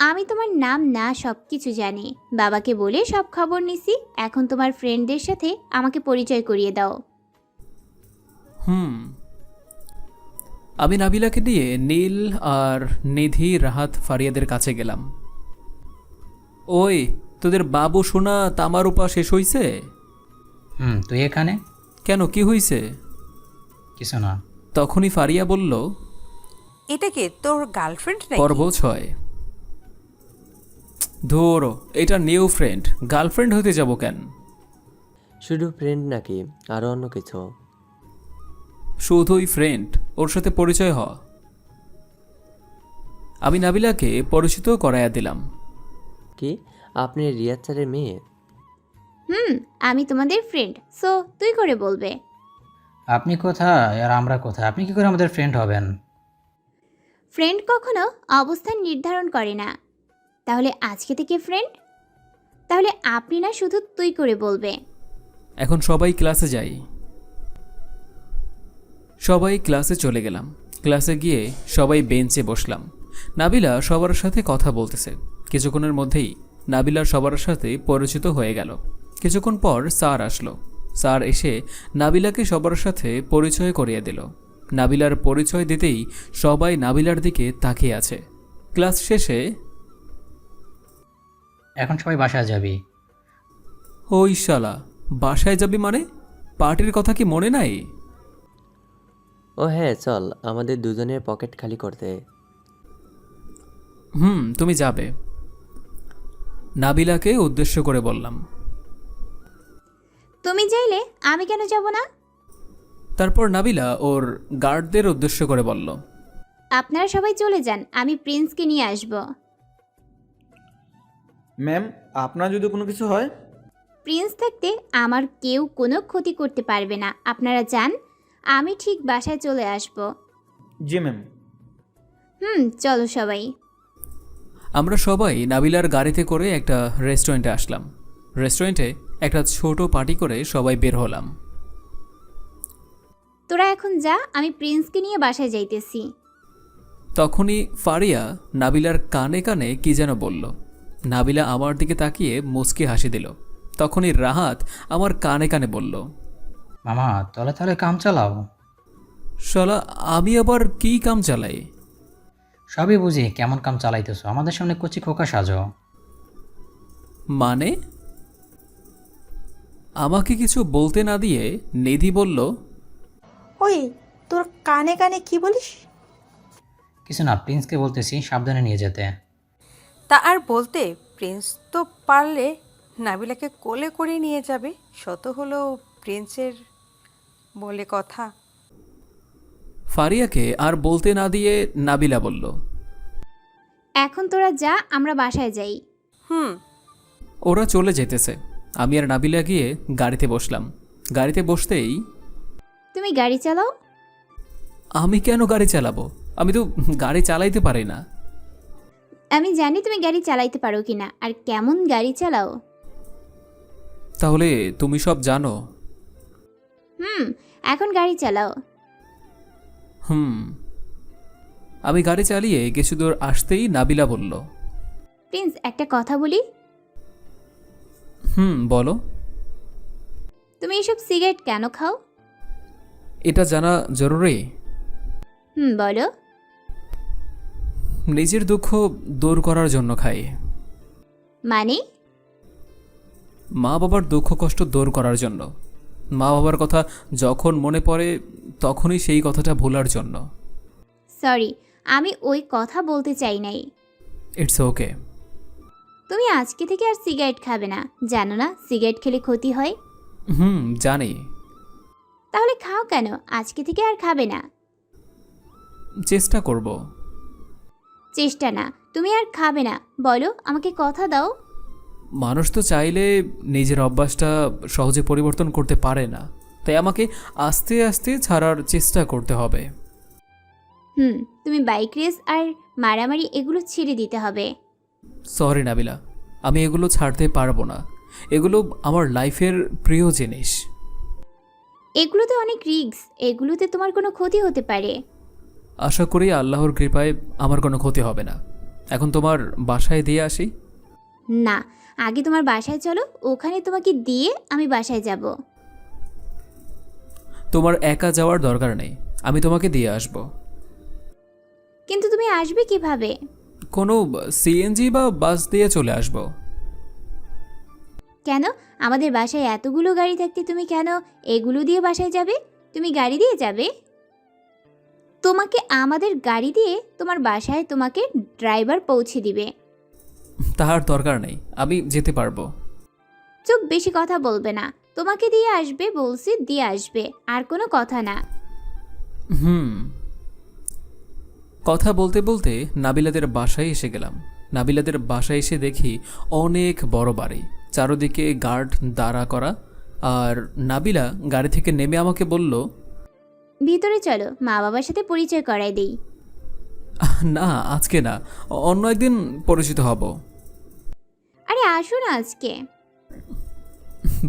আমি তোমার নাম না সব কিছু জানি, বাবাকে বলে সব খবর নিছি। এখন তোমার ফ্রেন্ডদের সাথে আমাকে পরিচয় করিয়ে দাও। আমি নাবিলাকে নিয়ে নীল আর নিধি, রাহাত, ফারিয়াদের কাছে গেলাম। ওই তোদের বাবু সোনা তামারূপা শেষ হইছে? তুই এখানে? কেন, কি হইছে? কিছু না। তখনই ফারিয়া বলল, এটা কে, তোর গার্লফ্রেন্ড পর্ব 6। ধরো, এটা নিউ ফ্রেন্ড, গার্লফ্রেন্ড হতে যাব কেন? শুধু ফ্রেন্ড নাকি আরও অন্য কিছু? শুধুই ফ্রেন্ড, ওর সাথে পরিচয় হ। আমি নাবিলাকে পরিচিত করাইয়া দিলাম। কি আপনি রিয়াজ স্যারের মেয়ে? আমি তোমাদের ফ্রেন্ড, সো তুই করে বলবে। আপনি কোথায় আর আমরা কোথায়? আপনি কি করে আমাদের ফ্রেন্ড হবেন? ফ্রেন্ড কখনো অবস্থান নির্ধারণ করে না। তাহলে আজকে থেকে ফ্রেন্ড? তাহলে আপনি না, শুধু তুই করে বলবে। এখন সবাই ক্লাসে যাই। সবাই ক্লাসে চলে গেলাম। ক্লাসে গিয়ে সবাই বেঞ্চে বসলাম। নাবিলা সবার সাথে কথা বলতেছে। কিছুক্ষণের মধ্যেই নাবিলার সবার সাথে পরিচিত হয়ে গেল। কিছুক্ষণ পর স্যার আসলো। স্যার এসে নাবিলাকে সবার সাথে পরিচয় করিয়ে দিল। নাবিলার পরিচয় দিতেই সবাই নাবিলার দিকে তাকিয়ে আছে। ক্লাস শেষে, এখন সবাই বাসায় যাবি? ওই শালা, বাসায় যাবি মানে? পার্টির কথা কি মনে নাই? ও হ্যাঁ, চল আমাদের দুজনের পকেট খালি করতে। তুমি যাবে। নাবিলাকে উদ্দেশ্য করে বললাম। তুমি চাইলে আমি কেন যাব না? তারপর নাবিলা ওর গার্ডদের উদ্দেশ্য করে বলল, আপনারা সবাই চলে যান, আমি প্রিন্সকে নিয়ে আসব। ম্যাম, আপনার যদি কোনো কিছু হয়? প্রিন্স থাকতে আমার কেউ কোনো ক্ষতি করতে পারবে না। আপনারা যান, আমি ঠিক বাসায় চলে আসব। জি ম্যাম। চলো সবাই। আমরা সবাই নাবিলার গাড়িতে করে একটা রেস্টুরেন্টে আসলাম। রেস্টুরেন্টে একটা ছোট পার্টি করে সবাই বের হলাম। তোরা এখন যা, আমি প্রিন্সকে নিয়ে বাসায় যাইতেছি। তখনই ফারিয়া নাবিলার কানে কানে কি যেন বলল। নাবিলা আমার দিকে তাকিয়ে মুচকি হাসি দিল। তখনই রাহাত আমার কানে কানে বলল, মামা তলে তলে কাম চালাও। শালা, আমি আবার কি কাম চালাই? সবই বুঝি, কেমন কাম চালাইতেছো? আমাদের সামনে কচি খোকা সাজো। মানে? আমাকে কিছু বলতে না দিয়ে নিধি বলল, ওই তোর কানে কানে কি বলিস? কিছু না, প্রিন্সকে বলতেছি সাবধানে নিয়ে যেতে। তা আর বলতে, প্রিন্স তো পারলে নাবিলাকে কোলে করে নিয়ে যাবে, শত হলো প্রিন্সের বলে কথা। ফারিয়াকে আর বলতে না দিয়ে নাবিলা বলল, এখন তোরা যা, আমরা বাসায় যাই। ওরা চলে যেতেছে। আমি আর নাবিলা গিয়ে গাড়িতে বসলাম। গাড়িতে বসতেই, তুমি গাড়ি চালাও। আমি কেন গাড়ি চালাবো? আমি তো গাড়ি চালাইতে পারি না। আমি জানি তুমি গাড়ি চালাইতে পারো কিনা, আর কেমন গাড়ি চালাও। তাহলে তুমি সব জানো? এখন গাড়ি চালাও। আমি গাড়ি চালিয়ে কিছু দূর আসতেই নাবিলা বলল, প্রিন্স, একটা কথা বলি। বলো। তুমি এসব সিগারেট কেন খাও? এটা জানা জরুরি? বলো। নিজের দুঃখ দূর করার জন্য খাই। মানে? মা বাবার দুঃখ কষ্ট দূর করার জন্য। মা বাবার কথা যখন মনে পড়ে তখনই সেই কথাটা ভোলার জন্য। সরি, আমি ওই কথা বলতে চাই নাই। It's okay. তুমি আজকে থেকে আর সিগারেট খাবে না, জানো না সিগারেট খেলে ক্ষতি হয়? জানি। তাহলে খাও কেন? আজকে থেকে আর খাবে না। চেষ্টা করব। চেষ্টা না, তুমি আর খাবে না। বলো, আমাকে কথা দাও। মানুষ তো চাইলে নিজের অভ্যাসটা সহজে পরিবর্তন করতে পারে না, তাই আমাকে আস্তে আস্তে ছাড়ার চেষ্টা করতে হবে। তুমি বাইক রেস আর মারামারি এগুলো ছেড়ে দিতে হবে। সরি নাবিলা, আমি এগুলো ছাড়তে পারবো না। এগুলো আমার লাইফের প্রিয় জিনিস। এগুলোতে অনেক রিস্ক, এগুলোতে তোমার কোনো ক্ষতি হতে পারে। আশা করি আল্লাহর কৃপায় আমার কোনো ক্ষতি হবে না। এখন তোমার বাসায় দিয়ে আসি? না, আগে তোমার বাসায় চলো, ওখানে তোমাকে দিয়ে আমি বাসায় যাব। তোমার একা যাওয়ার দরকার নেই, আমি তোমাকে দিয়ে আসব। কিন্তু তুমি আসবে কিভাবে? কোনো সিএনজি বা বাস দিয়ে চলে আসব। কেন? আমাদের বাসায় এতগুলো গাড়ি থাকতে তুমি কেন এগুলো দিয়ে বাসায় যাবে? তুমি গাড়ি দিয়ে যাবে? তোমাকে আমাদের গাড়ি দিয়ে তোমার বাসায় তোমাকে ড্রাইভার পৌঁছে দিবে। তার দরকার নেই, আমি যেতে পারবো। চুপ, বেশি কথা বলবে না। তোমাকে দিয়ে আসবে বলছি, দিয়ে আসবে, আর কোনো কথা না। কথা বলতে বলতে নাবিলাদের বাসায় এসে গেলাম। নাবিলাদের বাসায় এসে দেখি অনেক বড় বাড়ি, চারদিকে গার্ড দাঁড়া করা। আর নাবিলা গাড়ি থেকে নেমে আমাকে বলল, ভিতরে চলো, মা বাবার সাথে পরিচয় করাই দেই। না আজকে না, অন্য একদিন পরিচিত হব। আরে আসো না আজকে।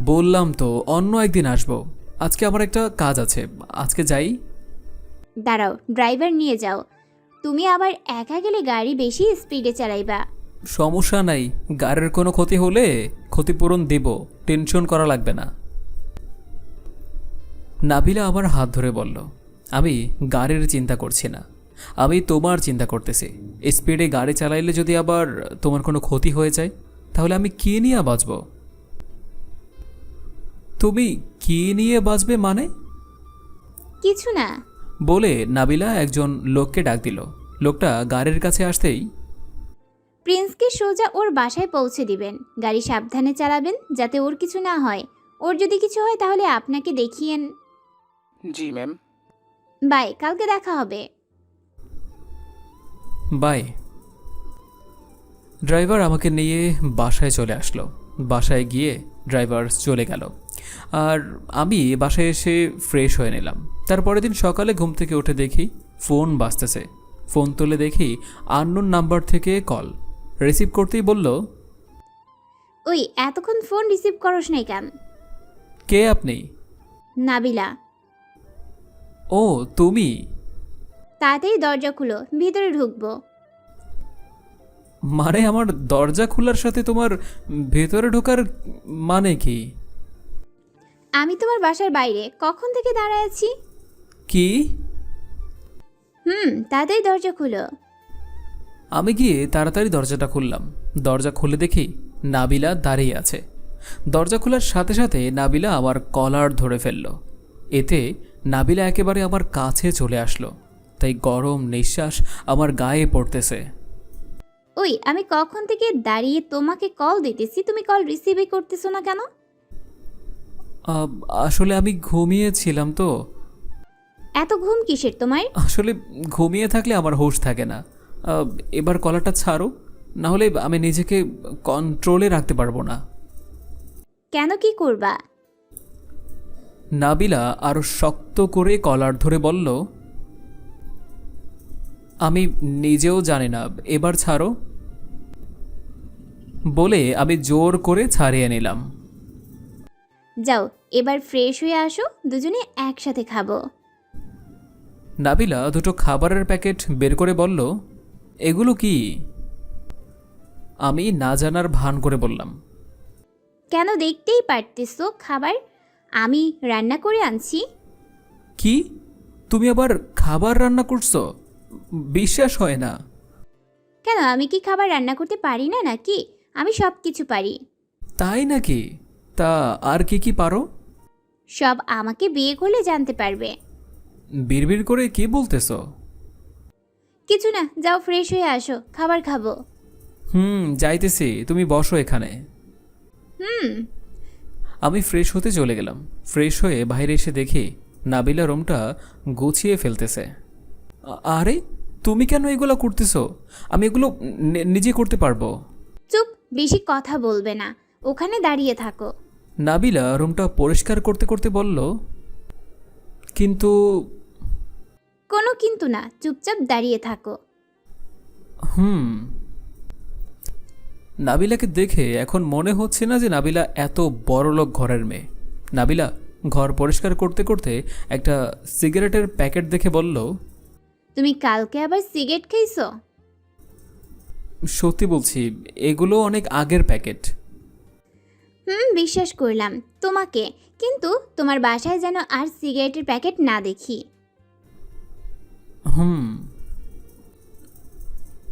বললাম তো অন্য একদিন আসবো, আজকে আমার একটা কাজ আছে, আজকে যাই। দাঁড়াও, ড্রাইভার নিয়ে যাও। তুমি আবার একা গেলে গাড়ি বেশি স্পিডে চালাইবা। সমস্যা নাই, গাড়ির কোনো ক্ষতি হলে ক্ষতিপূরণ দেব, টেনশন করা লাগবে না। নাবিলা আমার হাত ধরে বলল, আমি গাড়ির চিন্তা করছি না, আমি তোমার চিন্তা করতেছি। স্পিডে গাড়ি চালাইলে যদি আবার তোমার কোনো ক্ষতি হয়ে যায়, তাহলে আমি কী নিয়ে বাঁচব? তুমি কী নিয়ে বাঁচবে মানে? কিছু না। বলে নাবিলা একজন লোককে ডাক দিল। লোকটা গাড়ির কাছে আসতেই, প্রিন্সকে সোজা ওর বাসায় পৌঁছে দিবেন। গাড়ি সাবধানে চালাবেন যাতে ওর কিছু না হয়। ওর যদি কিছু হয় তাহলে আপনাকে দেখিয়েন। জি ম্যাম। বাই, কালকে দেখা হবে। বাই। ড্রাইভার আমাকে নিয়ে বাসায় চলে আসলো। বাসায় গিয়ে ড্রাইভার চলে গেল, আর আমি বাসায় এসে ফ্রেশ হয়ে নিলাম। তারপরের দিন সকালে ঘুম থেকে উঠে দেখি ফোন বাজতেছে। ফোন তুলে দেখি আননোন নাম্বার থেকে কল। রিসিভ করতেই বলল, ওই এতক্ষণ ফোন রিসিভ করস নাই কেন? কে আপনি? নাবিলা। ও তুমি? তাড়াতাড়ি দরজা খুলো, ভিতরে ঢুকবো। মানে আমার দরজা খোলার সাথে তোমার ভেতরে ঢোকার মানে কি? আমি তোমার বাসার বাইরে কখন থেকে দাঁড়ায় আছি। কি? তাড়াতাড়ি দরজা খুলো। আমি গিয়ে তাড়াতাড়ি দরজাটা খুললাম। দরজা খুলে দেখি নাবিলা দাঁড়িয়ে আছে। দরজা খোলার সাথে সাথে নাবিলা আমার কলার ধরে ফেলল। এতে নাবিলা একেবারে আমার কাছে চলে আসলো, তাই গরম নিঃশ্বাস আমার গায়ে পড়তেছে। ওই আমি কখন থেকে দাঁড়িয়ে তোমাকে কল দিতেছি, তুমি কল রিসিভই করতেছো না কেন? আসলে আমি ঘুমিয়েছিলাম তো। এত ঘুম কিসের তোমার? আসলে ঘুমিয়ে থাকলে আমার হুঁশ থাকে না। এবার কলারটা ছাড়ো, না হলে আমি নিজেকে কন্ট্রোলে রাখতে পারবো না। কেন, কি করবা? নাবিলা আরো শক্ত করে কলার ধরে বলল, আমি নিজেও জানি না, এবার ছাড়ো। বলে আমি জোর করে ছাড়িয়ে নিলাম। যাও, এবার ফ্রেশ হয়ে আসো, দুজনে একসাথে খাবো। নাবিলা দুটো খাবারের প্যাকেট বের করে বলল, এগুলো কি? আমি না জানার ভান করে বললাম, কেন, দেখতেই পারতেছো খাবার আমি রান্না করে আনছি। কি? তুমি আবার খাবার রান্না করছো? বিশ্বাস হয় না। কেন, আমি কি খাবার রান্না করতে পারি না নাকি? আমি সব কিছু পারি। তাই নাকি? তা আর কি কি পারো? সব আমাকে বিয়ে করলে জানতে পারবে। বিড়বিড় করে কি বলতেছো? কিছু না, যাও ফ্রেশ হয়ে আসো, খাবার খাবো। যাইতেছি, তুমি বসো এখানে। আমি ফ্রেশ হতে চলে গেলাম। ফ্রেশ হয়ে বাইরে এসে দেখি নাবিলা রুমটা গুছিয়ে ফেলতেছে। আরে তুমি কেন এগুলো করতেছো? আমি এগুলো নিজে করতে পারবো। চুপ, বেশি কথা বলবে না, ওখানে দাঁড়িয়ে থাকো। নাবিলা রুমটা পরিষ্কার করতে করতে বলল, কিন্তু। কোনো কিন্তু না, চুপচাপ দাঁড়িয়ে থাকো। নাবিলাকে দেখে এখন মনে হচ্ছে না যে নাবিলা এত বড়লোক ঘরের মেয়ে। নাবিলা ঘর পরিষ্কার করতে করতে একটা সিগারেটের প্যাকেট দেখে বলল, তুমি কালকে আবার সিগারেট খেয়েছো? সত্যি বলছি, এগুলো অনেক আগের প্যাকেট। বিশ্বাস করলাম তোমাকে, কিন্তু তোমার বাসায় যেন আর সিগারেটের প্যাকেট না দেখি।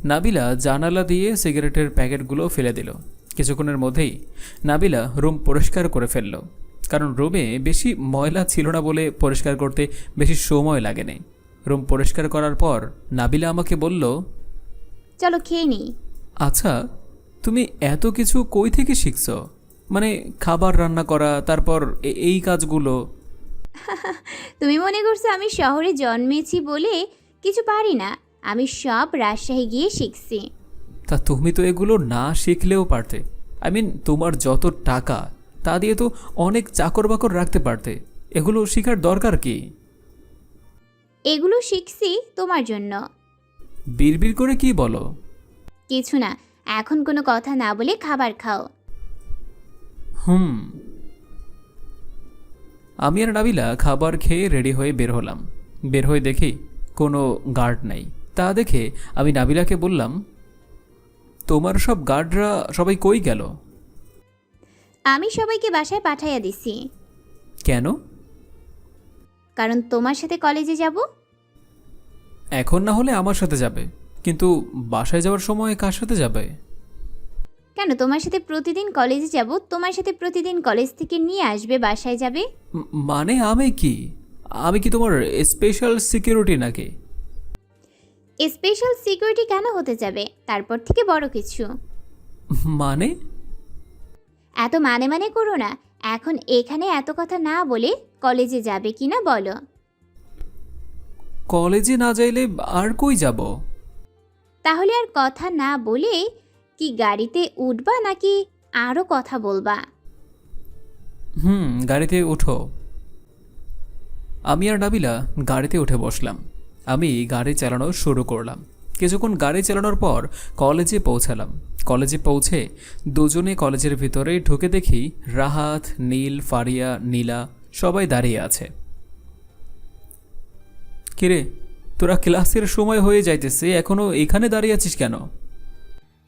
নাবিলা জানালা দিয়ে সিগারেটের প্যাকেটগুলো ফেলে দিল। কিছুক্ষণের মধ্যেই নাবিলা রুম পরিষ্কার করে ফেলল, কারণ রুমে বেশি ময়লা ছিল না বলে পরিষ্কার করতে বেশি সময় লাগেনি। রুম পরিষ্কার করার পর নাবিলা আমাকে বলল, চলো খেয়ে নিই। আচ্ছা, তুমি এত কিছু কই থেকে শিখছো? মানে খাবার রান্না করা, তারপর এই কাজগুলো। তুমি মনে করছো আমি শহরে জন্মেছি বলে কিছু পারি না? আমি সব রাজশাহী গিয়ে শিখছি। তা তুমি তো এগুলো না শিখলেও পারতে। আই মিন, তোমার যত টাকা তা দিয়ে তো অনেক চাকর বাকর রাখতে পারতে। এগুলো শেখার দরকার কি? এগুলো শিখছি তোমার জন্য। বিড়বিড় করে কি বলো? কিছু না, এখন কোনো কথা না বলে খাবার খাও। আমি আর নাবিলা খাবার খেয়ে রেডি হয়ে বের হলাম। বের হয়ে দেখি কোনো গার্ড নাই। তা দেখে আমি নাবিলাকে বললাম, তোমার সব গার্ডরা সবাই কই গেল? আমি সবাইকে বাসায় পাঠাইয়া দিছি। কেন? কারণ তোমার সাথে কলেজে যাব। এখন না হলে আমার সাথে যাবে, কিন্তু বাসায় যাওয়ার সময় কার সাথে যাবে? কেন, তোমার সাথে প্রতিদিন কলেজে যাব, তোমার সাথে প্রতিদিন কলেজ থেকে নিয়ে আসবে, বাসায় যাবে। মানে আমি কি তোমার স্পেশাল সিকিউরিটি নাকি? স্পেশাল সিকিউরিটি কেন হতে যাবে? তারপর থেকে বড় কিছু। মানে? এত মানে করো না। এখন এখানে এত কথা না বলে কলেজে যাবে কিনা বলো। কলেজে না যাইলে আর কই যাব? তাহলে আর কথা না বলে কি গাড়িতে উঠবা নাকি আরও কথা বলবা? গাড়িতে ওঠো। আমি আর নাবিলা গাড়িতে উঠে বসলাম। আমি গাড়ি চালানো শুরু করলাম। কিছুক্ষণ গাড়ি চালানোর পর কলেজে পৌঁছালাম। কলেজে পৌঁছে দুজনে কলেজের ভিতরে ঢুকে দেখি রাহাত, নীল, ফারিয়া, নীলা সবাই দাঁড়িয়ে আছে। কিরে, তোরা ক্লাসের সময় হয়ে যাইতেছে, এখনো এখানে দাঁড়িয়ে আছিস কেন?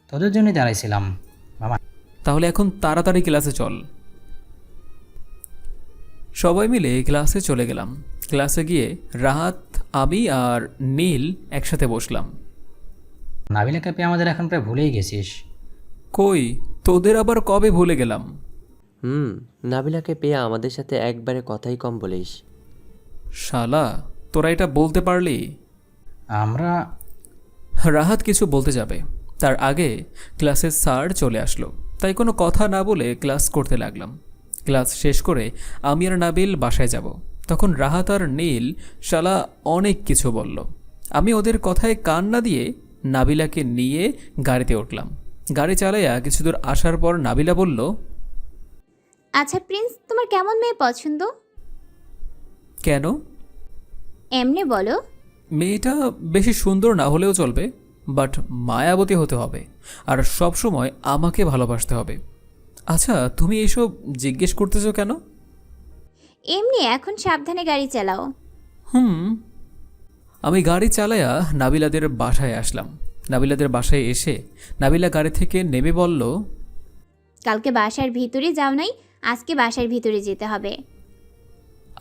তোদের জন্যই দাঁড়াইছিলাম মামা। তাহলে এখন তাড়াতাড়ি ক্লাসে চল। সবাই মিলে ক্লাসে চলে গেলাম। ক্লাসে গিয়ে রাহাত, আমি আর নীল একসাথে বসলাম। নাবিলাকে পেয়ে আমাদের এখন প্রায় ভুলেই গেছিস। কই, তোদের আবার কবে ভুলে গেলাম? নাবিলাকে পেয়ে আমাদের সাথে একবারে কথাই কম বলিস। শালা, তোরা এটা বলতে পারলি? আমরা রাহাত কিছু বলতে যাবে, তার আগে ক্লাসের স্যার চলে আসলো। তাই কোনো কথা না বলে ক্লাস করতে লাগলাম। ক্লাস শেষ করে আমি আর নাবিল বাসায় যাব। তখন রাহাত আর নীল শালা অনেক কিছু বলল। আমি ওদের কথায় কান না দিয়ে নাবিলাকে নিয়ে গাড়িতে উঠলাম। গাড়ি চালাইয়া কিছু দূর আসার পর নাবিলা বলল, আচ্ছা প্রিন্স, তোমার কেমন মেয়ে পছন্দ? কেন? এমনি বলো। মেয়েটা বেশি সুন্দর না হলেও চলবে, বাট মায়াবতী হতে হবে, আর সব সময় আমাকে ভালোবাসতে হবে। আচ্ছা, তুমি এইসব জিজ্ঞেস করতেছো কেন? এমনি, এখন সাবধানে গাড়ি চালাও। আমি গাড়ি চালাইয়া নাবিলাদের বাসায় আসলাম। নাবিলাদের বাসায় এসে নাবিলা গাড়ি থেকে নেমে বলল, কালকে বাসার ভিতরে যাও নাই, আজকে বাসার ভিতরে যেতে হবে।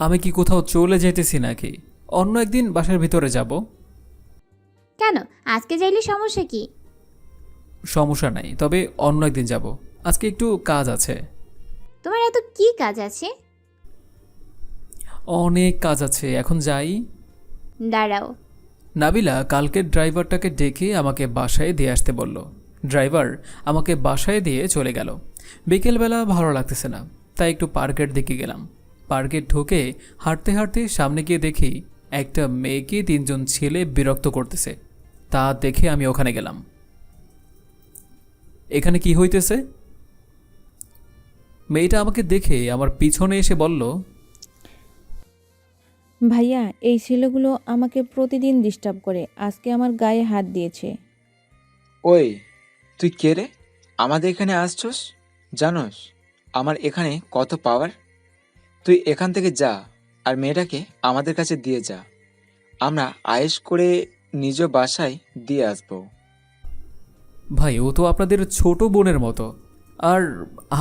আমি কি কোথাও চলে যেতেছি নাকি? অন্য একদিন বাসার ভিতরে যাব। কেন, আজকে যাইলে সমস্যা কি? সমস্যা নাই, তবে অন্য একদিন যাব। আজকে একটু কাজ আছে। তোমার এত কি কাজ আছে? অনেক কাজ আছে, এখন যাই। দাঁড়াও। নাবিলা কালকের ড্রাইভারটাকে ডেকে আমাকে বাসায় দিয়ে আসতে বলল। ড্রাইভার আমাকে বাসায় দিয়ে চলে গেল। বিকেলবেলা ভালো লাগতেছে না, তাই একটু পার্কের দিকে গেলাম। পার্কে ঢুকে হাঁটতে হাঁটতে সামনে গিয়ে দেখি একটা মেয়েকে 3জন ছেলে বিরক্ত করতেছে। তা দেখে আমি ওখানে গেলাম। এখানে কি হইতেছে? মেয়েটা আমাকে দেখে আমার পিছনে এসে বলল, ভাইয়া, এই ছেলেগুলো আমাকে প্রতিদিন ডিস্টার্ব করে, আজকে আমার গায়ে হাত দিয়েছে। ওই, তুই কে রে? আমাদের এখানে আসছস? জানোস আমার এখানে কত পাওয়ার? তুই এখান থেকে যা, আর মেয়েটাকে আমাদের কাছে দিয়ে যা। আমরা আয়েশ করে নিজ বাসায় দিয়ে আসবো। ভাই, ও তো আপনাদের ছোট বোনের মতো, আর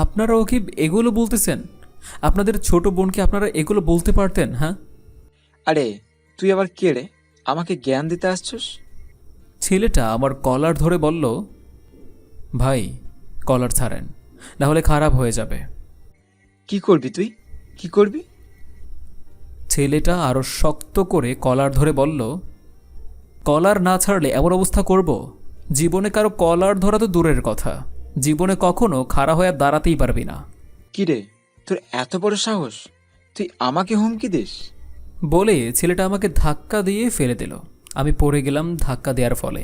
আপনারাও কি এগুলো বলতেছেন? আপনাদের ছোট বোনকে আপনারা এগুলো বলতে পারতেন? হ্যাঁ, আরে তুই আবার কে রে? আমাকে জ্ঞান দিতে আসছস? ছেলেটা আমার কলার ধরে বলল, ভাই কলার ছাড়েন। না হলে খারাপ হয়ে যাবে। কি করবি তুই? কি করবি? ছেলেটা আরও শক্ত করে কলার ধরে বলল, কলার না ছাড়লে এমন অবস্থা করব, জীবনে কারো কলার ধরা তো দূরের কথা, জীবনে কখনো খাড়া হয়ে দাঁড়াতেই পারবি না। কি রে, তোর এত বড় সাহস, তুই আমাকে হুমকি দিস? বলে ছেলেটা আমাকে ধাক্কা দিয়ে ফেলে দিল। আমি পড়ে গেলাম ধাক্কা দেওয়ার ফলে।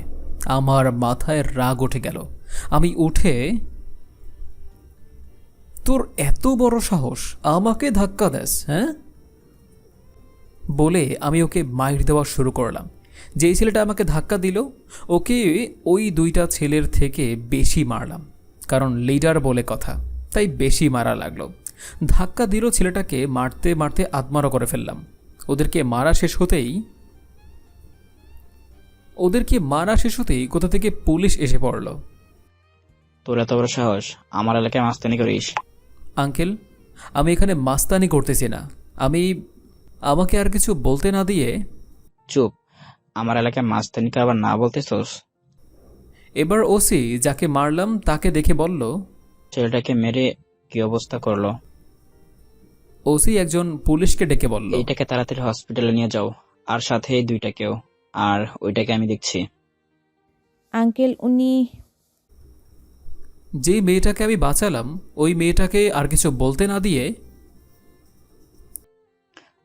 আমার মাথায় রাগ উঠে গেল। আমি উঠে, তোর এত বড় সাহস, আমাকে ধাক্কা দেস, হ্যাঁ? বলে আমি ওকে মাইর দেওয়া শুরু করলাম। যেই ছেলেটা আমাকে ধাক্কা দিল ওকে ওই দুইটা ছেলের থেকে বেশি মারলাম, কারণ লিডার বলে কথা, তাই বেশি মারা লাগলো। ধাক্কা দিল ছেলেটাকে, মারতে মারতে আত্মারও করে ফেললাম। ওদেরকে মারা শেষ হতেই কোথা থেকে পুলিশ এসে পড়ল। তোর এত বড় সাহস, আমার এলাকায় মাস্তানি করিস? আঙ্কেল, আমি এখানে মাস্তানি করতেছি না। আমাকে আর কিছু বলতে না দিয়ে, চুপ, আমার এলাকায় মাস্তানিকে আবার না বলতেছস? এবার ওসি যাকে মারলাম তাকে দেখে বলল, ছেলেটাকে মেরে কি অবস্থা করলো? ওসি একজন পুলিশকে ডেকে বলল, এইটাকে তাড়াতাড়ি হসপিটালে নিয়ে যাও, আর সাথে এই দুইটাকেও, আর ওইটাকে আমি দেখছি। আঙ্কেল, উনি যে মেয়েটাকে আমি বাঁচালাম ওই মেয়েটাকে আর কিছু বলতে না দিয়ে,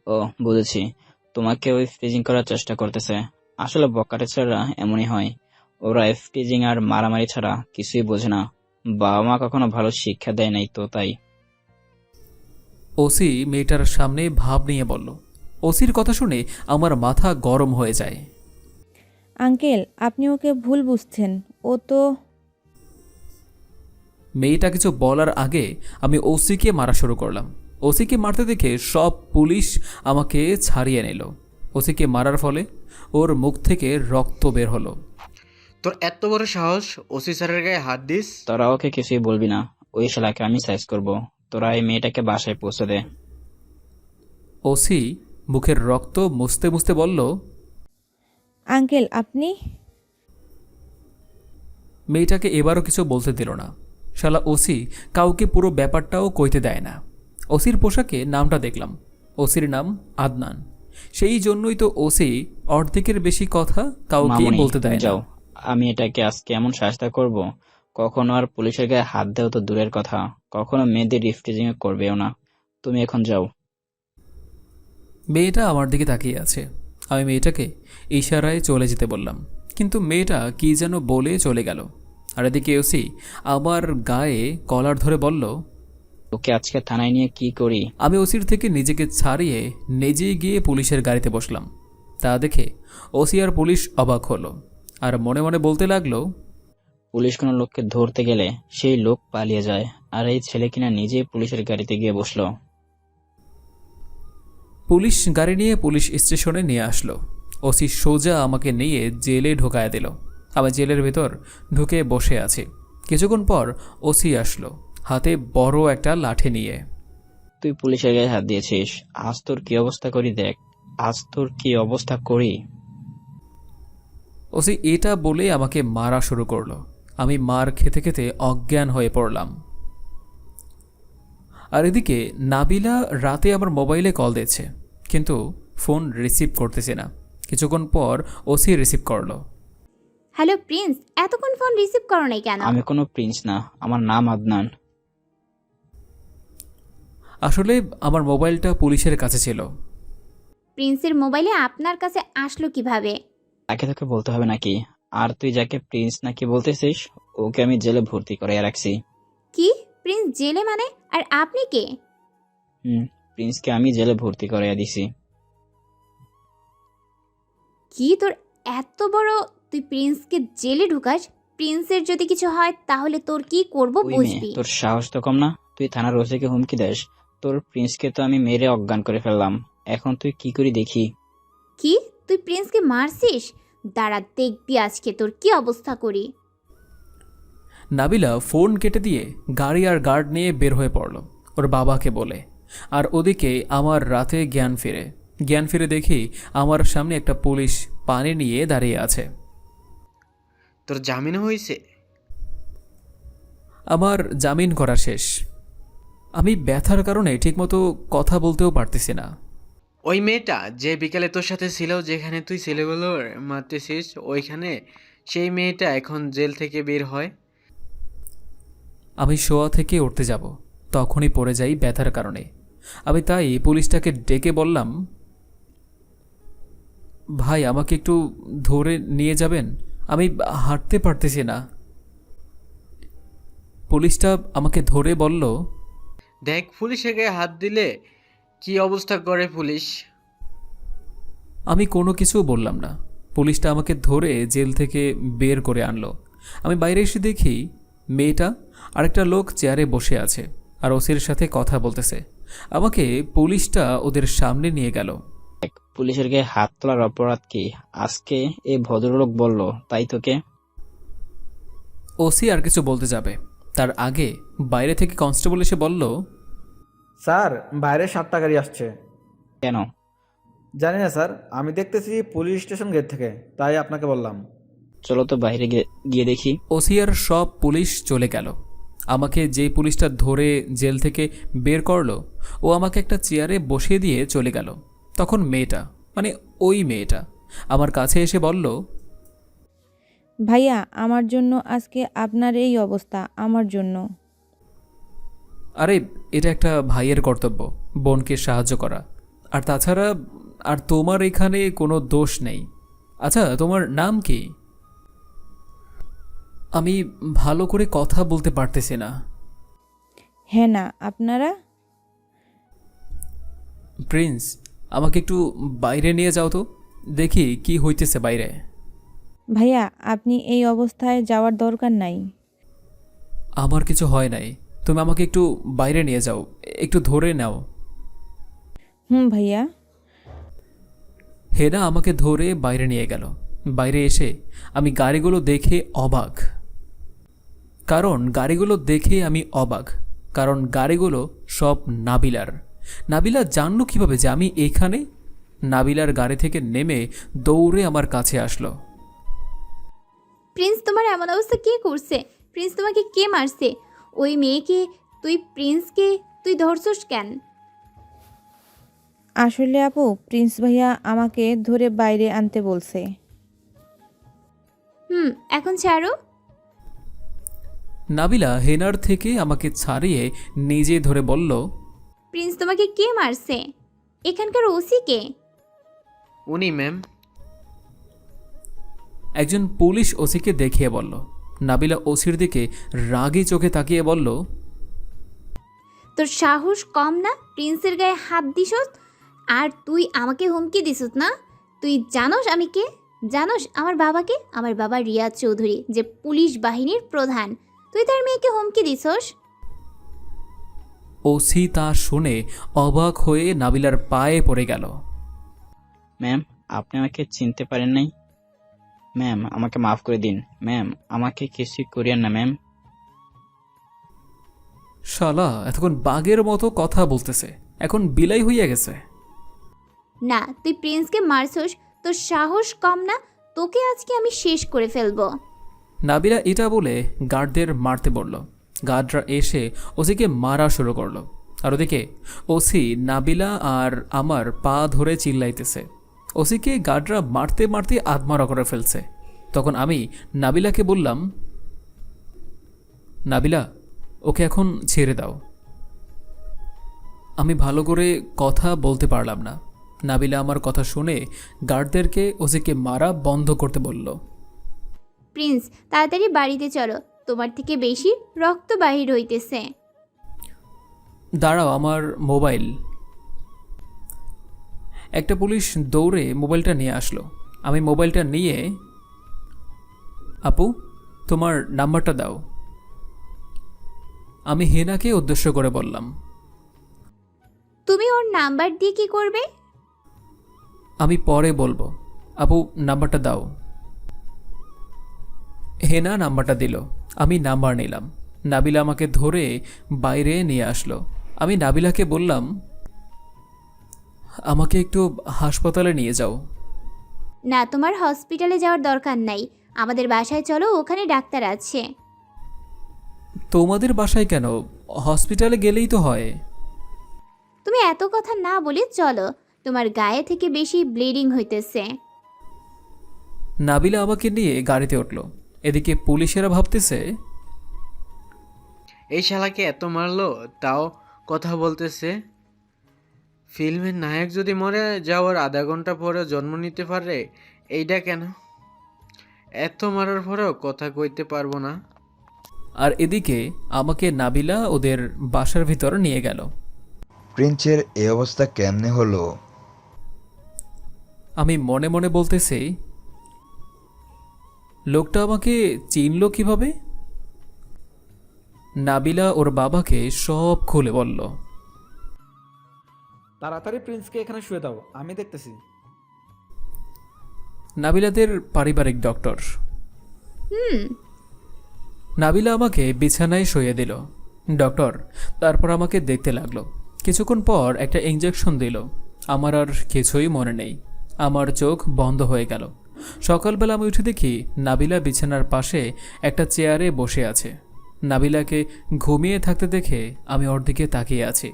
ও বুঝেছি, তোমাকে ওই ফ্রিজিং করার চেষ্টা করতেছে। আসলে বকাটে ছেলেরা এমনই হয়, ওরা ফ্রিজিং আর মারামারি ছাড়া কিছুই বোঝে না। বাবা মা কখনো ভালো শিক্ষা দেয় নাই তো তাই। ওসি মেয়েটার সামনে ভাব নিয়ে বলল। ওসির কথা শুনে আমার মাথা গরম হয়ে যায়। আঙ্কেল, আপনি ওকে ভুল বুঝছেন, ও তো। মেয়েটা কিছু বলার আগে আমি ওসিকে মারা শুরু করলাম। ওসিকে মারতে দেখে সব পুলিশ আমাকে ছাড়িয়ে নিল। ওসিকে মারার ফলে ওর মুখ থেকে রক্ত বের হলো। তোর এত বড় সাহস, ওসি স্যারের গায়ে হাত দিস? তোরা ওকে কিছুই বলবি না, ওই শালাকে আমি সাইজ করব। তোরা এই মেয়েটাকে বাসায় পৌঁছে দে। ওসি মুখের রক্ত মুছতে মুছতে বলল, আঙ্কেল, আপনি। মেয়েটাকে এবারও কিছু বলতে দিল না। শালা ওসি কাউকে পুরো ব্যাপারটাও কইতে দেয় না। ওসির পোশাকে নামটা দেখলাম, ওসির নাম আদনান। সেই জন্যই তো ওসি অর্ধেকের বেশি কথা কাউকে মামুনি, বলতে দেয় তুমি না। যাও, আমি এটাকে আজকে এমন শাস্তা করব, কখনো আর পুলিশের গায়ে হাত দেও তো দূরের কথা, কখনো মেয়েদের রিফ্রিজিং করবেও না। তুমি এখন যাও। মেয়েটা আমার দিকে তাকিয়ে আছে। আমি মেয়েটাকে ইশারায় চলে যেতে বললাম, কিন্তু মেয়েটা কি যেন বলে চলে গেল। আর এদিকে ওসি আমার গায়ে কলার ধরে বলল, ওকে আজকে থানায় নিয়ে কি করি? আমি ওসির থেকে নিজেকে ছাড়িয়ে নিজেই গিয়ে পুলিশের গাড়িতে বসলাম। তা দেখে ওসি আর পুলিশ অবাক হলো, আর মনে মনে বলতে লাগলো, পুলিশ কোনো লোককে ধরতে গেলে সেই লোক পালিয়ে যায়, আর এই ছেলে কিনা নিজেই পুলিশের গাড়িতে গিয়ে বসলো। পুলিশ গাড়ি নিয়ে পুলিশ স্টেশনে নিয়ে আসলো। ওসি সোজা আমাকে নিয়ে জেলে ঢোকায় দিল। আমি জেলের ভেতর ঢুকে বসে আছি। কিছুক্ষণ পর ওসি আসলো, হাতে বড় একটা লাঠি নিয়ে। তুই পুলিশের গায়ে হাত দিয়েছিস, আজ তোর কি অবস্থা করি দেখ, আজ তোর কি অবস্থা করি। ওসি এটা বলে আমাকে মারা শুরু করলো। আমি মার খেতে খেতে অজ্ঞান হয়ে পড়লাম। আর এদিকে নাবিলা রাতে আমার মোবাইলে কল দিচ্ছে, কিন্তু ফোন রিসিভ করতেছে না। কিছুক্ষণ পর ওসি রিসিভ করলো। হ্যালো প্রিন্স, এতক্ষণ ফোন রিসিভ করো নাই কেন? আমি কোনো প্রিন্স না, আমার নাম আদনান। আসলে আমার মোবাইলটা পুলিশের কাছে ছিল। প্রিন্সের মোবাইলে আপনার কাছে আসলো কিভাবে? তাকে তোকে বলতে হবে নাকি? আর তুই যাকে প্রিন্স নাকি বলতেছিস, ওকে আমি জেলে ভর্তি করে রাখছি। কি? প্রিন্স জেলে মানে? আর আপনি কে? প্রিন্সকে আমি জেলে ভর্তি করে দিছি। কি তোর এত বড়? তুই প্রিন্সকে জেলে ঢুকাস? প্রিন্সের যদি কিছু হয় তাহলে তোর কি করব বুঝবি। তোর সাহস তো কম না, তুই থানার ওসিকে হুমকি দেস। তোর প্রিন্সকে তো আমি মেরে অজ্ঞান করে ফেললাম, এখন তুই কি করি দেখি। কি? তুই প্রিন্সকে মারছিস? দাঁড়া দেখবি আজকে তোর কি অবস্থা করি। নাবিলা ফোন কেটে দিয়ে গাড়ি আর গার্ড নিয়ে বের হয়ে পড়ল ওর বাবাকে বলে। আর ওদিকে আমার রাতে জ্ঞান ফিরে দেখি আমার সামনে একটা পুলিশ পানি নিয়ে দাঁড়িয়ে আছে। তোর জামিন হয়েছে? আমার জামিন করা শেষ। আমি ব্যথার কারণে ঠিকমতো কথা বলতেও পারতেছি না। ওই মেয়েটা যে বিকালে তোর সাথে ছিল, যেখানে তুই ছেলেগুলোর মারতেছিস, ওইখানে সেই মেয়েটা এখন জেল থেকে বের হয়। আমি শোয়া থেকে উঠতে যাব, তখনই পড়ে যাই ব্যথার কারণে। আমি তাই পুলিশটাকে ডেকে বললাম, ভাই আমাকে একটু ধরে নিয়ে যাবেন, আমি হাঁটতে পারতেছি না। পুলিশটা আমাকে ধরে বলল, দেখ, পুলিশের গায়ে হাত দিলে কি অবস্থা করে পুলিশ। আমি কোনো কিছু বললাম না। পুলিশটা আমাকে ধরে জেল থেকে বের করে আনলো। আমি বাইরে এসে দেখি মেয়েটা আরেকটা লোক চেয়ারে বসে আছে আর ওসির সাথে কথা বলতেছে। আমাকে পুলিশটা ওদের সামনে নিয়ে গেল। পুলিশের গায়ে হাত তোলার অপরাধ কি? আজকে এই ভদ্রলোক বলল, তাই তোকে? ওসি আর কিছু বলতে যাবে, তার আগে বাইরে থেকে কনস্টেবল এসে বলল, স্যার, বাইরে 7টা গাড়ি আসছে। কেন? জানি না স্যার, আমি দেখতেছি পুলিশ স্টেশন গেট থেকে, তাই আপনাকে বললাম। চলো তো বাইরে গিয়ে দেখি। ওসি আর সব পুলিশ চলে গেল। আমাকে যে পুলিশটা ধরে জেল থেকে বের করলো, ও আমাকে একটা চেয়ারে বসিয়ে দিয়ে চলে গেল। তখন মেয়েটা, মানে ওই মেয়েটা, আমার কাছে এসে বলল, ভাইয়া আমার জন্য আজকে আপনার এই অবস্থা, আমার জন্য। আরে এটা একটা ভাইয়ের কর্তব্য, বোনকে সাহায্য করা। আর তাছাড়া আর তোমার এখানে কোনো দোষ নেই। আচ্ছা, তোমার নাম কি? আমি ভালো করে কথা বলতে পারতেছি না। হ্যাঁ না, আপনারা? প্রিন্স, আমাকে একটু বাইরে নিয়ে যাও তো, দেখি কি হইতেছে বাইরে। ভাইয়া আপনি এই অবস্থায় যাওয়ার দরকার নাই। আমার কিছু হয় নাই, তুমি আমাকে একটু বাইরে নিয়ে যাও, একটু ধরে নাও। ভাইয়া। হেনা আমাকে ধরে বাইরে নিয়ে গেল। বাইরে এসে আমি গাড়িগুলো দেখে অবাক। কারণ গাড়িগুলো সব নাবিলার। নাবিলা জানলো কিভাবে যে আমি এখানে? নাবিলার গাড়ি থেকে নেমে দৌড়ে আমার কাছে আসলো। প্রিন্স, তোমার এমন অবস্থা কে করছে? প্রিন্স, তোমাকে কে মারছে? ওই মেয়েকে, প্রিন্সকে তুই ধরছস কেন? আসলে আপু, প্রিন্স ভাইয়া আমাকে ধরে বাইরে আনতে বলছে। এখন ছাড়ো। নাবিলা হেনার থেকে আমাকে ছাড়িয়ে নিজে ধরে বলল, প্রিন্স, তোমাকে কে মারছে? এখানকার ওসি কে? উনি ম্যাম। একজন পুলিশ ওসিকে দেখিয়ে বলল। নাবিলা ওসির দিকে রাগী চোখে তাকিয়ে বলল, তোর সাহস কম না? প্রিন্সের গায়ে হাত দিছস, আর তুই আমাকে হুমকি দিছস না? তুই জানোস আমি কে? জানোস আমার বাবাকে? আমার বাবা রিয়াজ চৌধুরী, যে পুলিশ বাহিনীর প্রধান। তুই তার মেয়েকে হুমকি দিছস? ওসি তা শুনে অবাক হয়ে নাবিলার পায়ে পড়ে গেল। ম্যাম, আপনি আমাকে চিনতে পারেন নাই? ম্যাম, আমাকে মাফ করে দিন। ম্যাম, আমাকে কিছুই করিয়েন না ম্যাম। শালা এতক্ষণ বাঘের মতো কথা বলতেছে, এখন বিলাই হইয়া গেছে। না, তুই প্রিন্সকে মারছস, তোর সাহস কম না? তোকে আজকে আমি শেষ করে ফেলবো। নাবিলা এটা বলে গার্ডদের মারতে বলল। গার্ডরা এসে ওসিকে মারা শুরু করলো। আর ওদিকে ওসি নাবিলা আর আমার পা ধরে চিল্লাইতেছে। ওসিকে গার্ডরা মারতে মারতে আধমারা করে ফেলছে। তখন আমি নাবিলাকে বললাম, নাবিলা, ওকে এখন ছেড়ে দাও। আমি ভালো করে কথা বলতে পারলাম না। নাবিলা আমার কথা শুনে গার্ডদেরকে ওসিকে মারা বন্ধ করতে বলল। প্রিন্স, তাড়াতাড়ি বাড়িতে চলো, তোমার থেকে বেশি রক্ত বাহির হইতেছে। দাঁড়াও, আমার মোবাইল। একটা পুলিশ দৌড়ে মোবাইলটা নিয়ে আসলো। আমি মোবাইলটা নিয়ে, আপু তোমার নাম্বারটা দাও, আমি হেনাকে উদ্দেশ্য করে বললাম। তুমি ওর নাম্বার দিয়ে কি করবে? আমি পরে বলবো, আপু নাম্বারটা দাও। হেনা নাম্বারটা দিল, আমি নাম্বার নিলাম। নাবিলা আমাকে ধরে বাইরে নিয়ে আসলো। আমি নাবিলাকে বললাম, আমাকে একটু হাসপাতালে নিয়ে যাও। না, তোমার হসপিটালে যাওয়ার দরকার নাই, আমাদের বাসায় চলো, ওখানে ডাক্তার আছে। তোমাদের বাসায় কেন? হসপিটালে গেলেই তো হয়। তুমি এত কথা না বলে চলো, তোমার গায়ে থেকে বেশি ব্লিডিং হইতেছে। নাবিলা আমাকে নিয়ে গাড়িতে উঠল। এদিকে পুলিশেরা ভাবতেছে এই শালাকে এত মারলো তাও কথা বলতেছে। ফিল্মের নায়ক যদি মরে যাওয়ার আধা ঘন্টা পরে জন্ম নিতে পারে, এইটা কেন? এত মারার পরেও কথা কইতে পারবো না। আর এদিকে আমাকে নাবিলা ওদের বাসার ভিতর নিয়ে গেল। প্রিন্সের এই অবস্থা কেমনে হলো? আমি মনে মনে বলতেছি, লোকটা আমাকে চিনল কিভাবে? নাবিলা ওর বাবাকে সব খুলে বলল। তাড়াতাড়ি প্রিন্সকে এখানে শুয়ে দাও, আমি দেখতেছি। নাবিলাদের পারিবারিক ডক্টর। নাবিলা আমাকে বিছানায় শুয়ে দিল। ডক্টর তারপর আমাকে দেখতে লাগলো। কিছুক্ষণ পর একটা ইঞ্জেকশন দিল। আমার আর কিছুই মনে নেই, আমার চোখ বন্ধ হয়ে গেল। সকালবেলা আমি উঠে দেখি নাবিলা বিছানার পাশে একটা চেয়ারে বসে আছে। নাবিলাকে ঘুমিয়ে থাকতে দেখে আমি ওর দিকে তাকিয়ে আছি।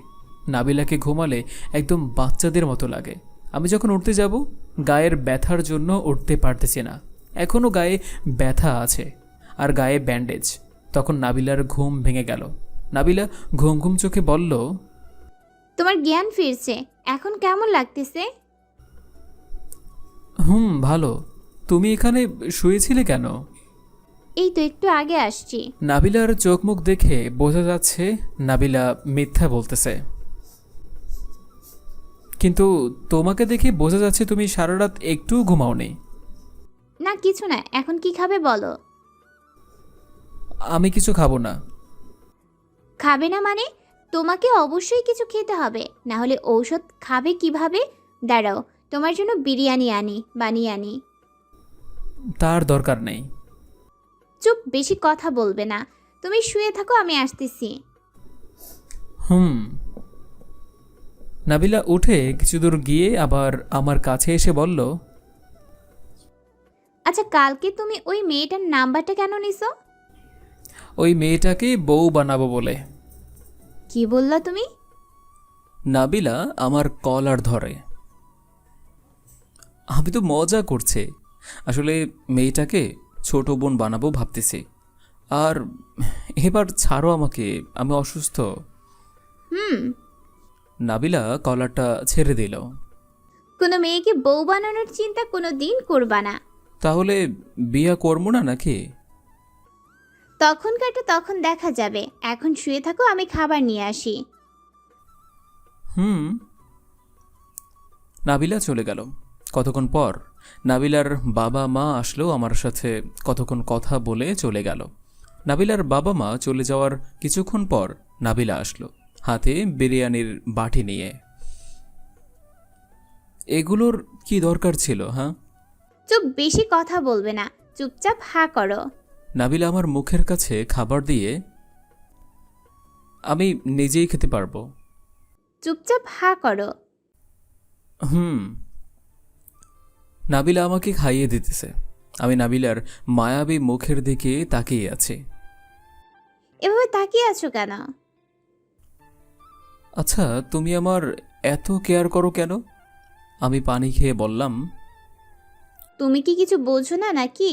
নাবিলাকে ঘুমালে একদম বাচ্চাদের মতো লাগে। আমি যখন উঠতে যাব, গায়ের ব্যথার জন্য উঠতে পারতেছি না। এখনও গায়ে ব্যথা আছে আর গায়ে ব্যান্ডেজ। তখন নাবিলার ঘুম ভেঙে গেল। নাবিলা ঘুম ঘুম চোখে বলল, তোমার জ্ঞান ফিরছে, এখন কেমন লাগতেছে? ভালো। তুমি এখানে শুয়েছিলে কেন? এই তো একটু আগে আসছি। নাবিলার চোখ মুখ দেখে বোঝা যাচ্ছে নাবিলা মিথ্যা বলতেছে। কিন্তু তোমাকে দেখে বোঝা যাচ্ছে তুমি সারা রাত একটুও ঘুমাওনি। না কিছু না, এখন কি খাবে বলো? আমি কিছু খাবো না। খাবে না মানে? তোমাকে অবশ্যই কিছু খেতে হবে, না হলে ঔষধ খাবে কিভাবে? দাঁড়াও, তোমার জন্য বিরিয়ানি বানিয়ে আনি। তার দরকার নেই। চুপ, বেশি কথা বলবে না। তুমি শুয়ে থাকো, আমি আসতেছি। নাবিলা উঠে কিছু দূর গিয়ে আবার আমার কাছে এসে বলল, আচ্ছা, কালকে তুমি ওই মেয়েটার নাম্বারটা কেন নিছো? ওই মেয়েটাকে বউ বানাবো বলে। কি বললা তুমি? নাবিলা আমার কলার ধরে। আমি তো মজা করছে, আসলে মেয়েটাকে ছোট বোন বানাবো ভাবতেছি। আর এবার ছাড়ো আমাকে, আমি অসুস্থ। নাবিলা কলারটা ছেড়ে দিল। কোনো মেয়েকে বউ বানানোর চিন্তা কোনো দিন করবা না। তাহলে বিয়া করবো না নাকি? তখনকারটা তখন দেখা যাবে, এখন শুয়ে থাকো, আমি খাবার নিয়ে আসি। নাবিলা চলে গেল। কতক্ষণ পর নাবিলার বাবা মা আসলো, আমার সাথে কতক্ষণ কথা বলে চলে গেল। নাবিলার বাবা মা চলে যাওয়ার কিছুক্ষণ পর নাবিলা আসলো হাতে বিরিয়ানির বাটি নিয়ে। এগুলোর কি দরকার ছিল? চুপ, বেশি কথা বলবে না, চুপচাপ হা করো। নাবিলা আমার মুখের কাছে খাবার দিয়ে, আমি নিজেই খেতে পারবো। চুপচাপ হা করো। নাবিলা আমাকে খাইয়ে দিতেছে। আমি নাবিলার মায়াবী মুখের দিকে তাকিয়ে আছি। এভাবে তাকিয়ে আছো কেন? আচ্ছা, তুমি আমার এত কেয়ার করো কেন? আমি পানি খেয়ে বললাম, তুমি কি কিছু বোঝো না নাকি?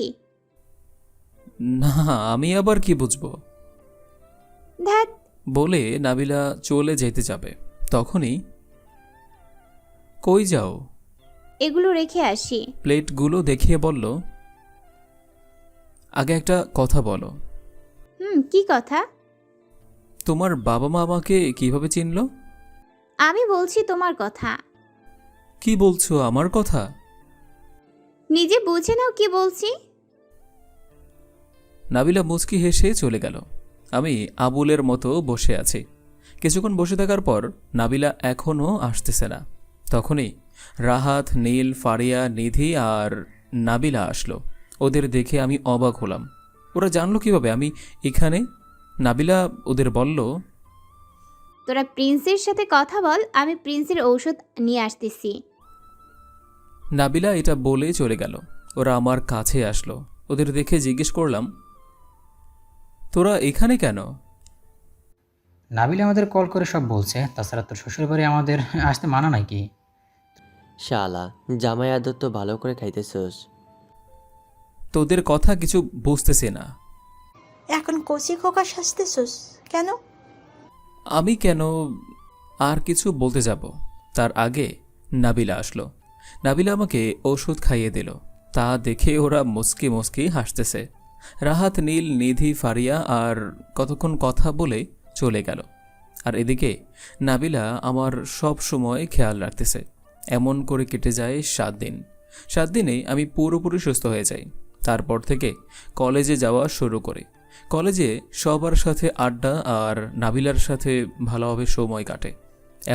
না, আমি আবার কি বুঝবো? ধ্যাত। বলে নাবিলা চলে যেতে যাবে। তখনই, কই যাও? এগুলো রেখে আসি। প্লেটগুলো দেখিয়ে বলল, আগে একটা কথা বলো। কি কথা? তোমার বাবা মা আমাকে কিভাবে চিনল? আমি বলছি তোমার কথা। কি বলছো আমার কথা? নিজে বুঝে নাও কি বলছি। নাবিলা মুচকি হেসে চলে গেল। আমি আবুলের মতো বসে আছি। কিছুক্ষণ বসে থাকার পর নাবিলা এখনও আসতেছে না। তখনই রাহাত, নীল, ফারিয়া, নিধি আর নাবিলা আসলো। ওদের দেখে আমি অবাক হলাম। ওরা জানলো কিভাবে আমি এখানে? নাবিলা ওদের বলল, তোরা প্রিন্সের সাথে কথা বল, আমি প্রিন্সের ঔষধ নিয়ে আসতেছি। নাবিলা এটা বলে চলে গেল। ওরা আমার কাছে আসলো। ওদের দেখে জিজ্ঞেস করলাম, তোরা এখানে কেন? নাবিলা আমাদের কল করে সব বলছে, তাছাড়া তোর শ্বশুর বাড়ি আমাদের আসতে মানা নাকি? শালা, জামাই আদর তো ভালো করে খাইতেছস। তোদের কথা কিছু বুঝতেছি না। এখন কচি খোকা সাজতেছস কেন? আমি কেন আর কিছু বলতে যাব তার আগে নাবিলা আসলো। নাবিলা আমাকে ওষুধ খাইয়ে দিল। তা দেখে ওরা মুচকি মুচকি হাসতেছে। রাহাত, নীল, নিধি, ফারিয়া আর কতক্ষণ কথা বলে চলে গেল। আর এদিকে নাবিলা আমার সব সময় খেয়াল রাখতেছে। এমন করে কেটে যায় 7 দিন। 7 দিনে আমি পুরোপুরি সুস্থ হয়ে যাই। তারপর থেকে কলেজে যাওয়া শুরু করি। কলেজে সবার সাথে আড্ডা আর নাবিলার সাথে ভালোভাবে সময় কাটে।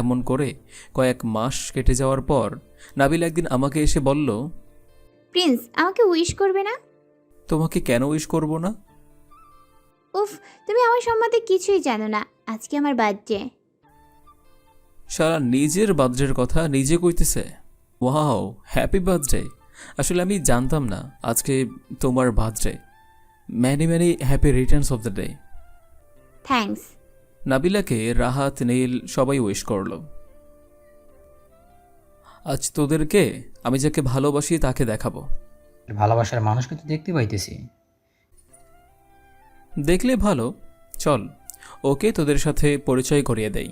এমন করে কয়েক মাস কেটে যাওয়ার পর নাবিলা একদিন আমাকে এসে বলল, প্রিন্স, আমাকে উইশ করবে না? তোমাকে কেন উইশ করব না? উফ, তুমি আমার সম্বন্ধে কিছুই জানো না। আজকে আমার বার্থডে। সারা নিজের বার্থডের কথা নিজে কইতেছে। Wow, happy birthday. আসলে আমি জানতাম না আজকে তোমার birthday. Many many happy returns of the day. Thanks. নাবিলাকে রাহাত, নীল সবাই উইশ করলো। আজ তোদেরকে আমি যাকে ভালোবাসি তাকে দেখাবো। ভালোবাসার মানুষকে তো দেখতে পাইতেছি। দেখলে ভালো, চল ওকে তোদের সাথে পরিচয় করিয়ে দেই।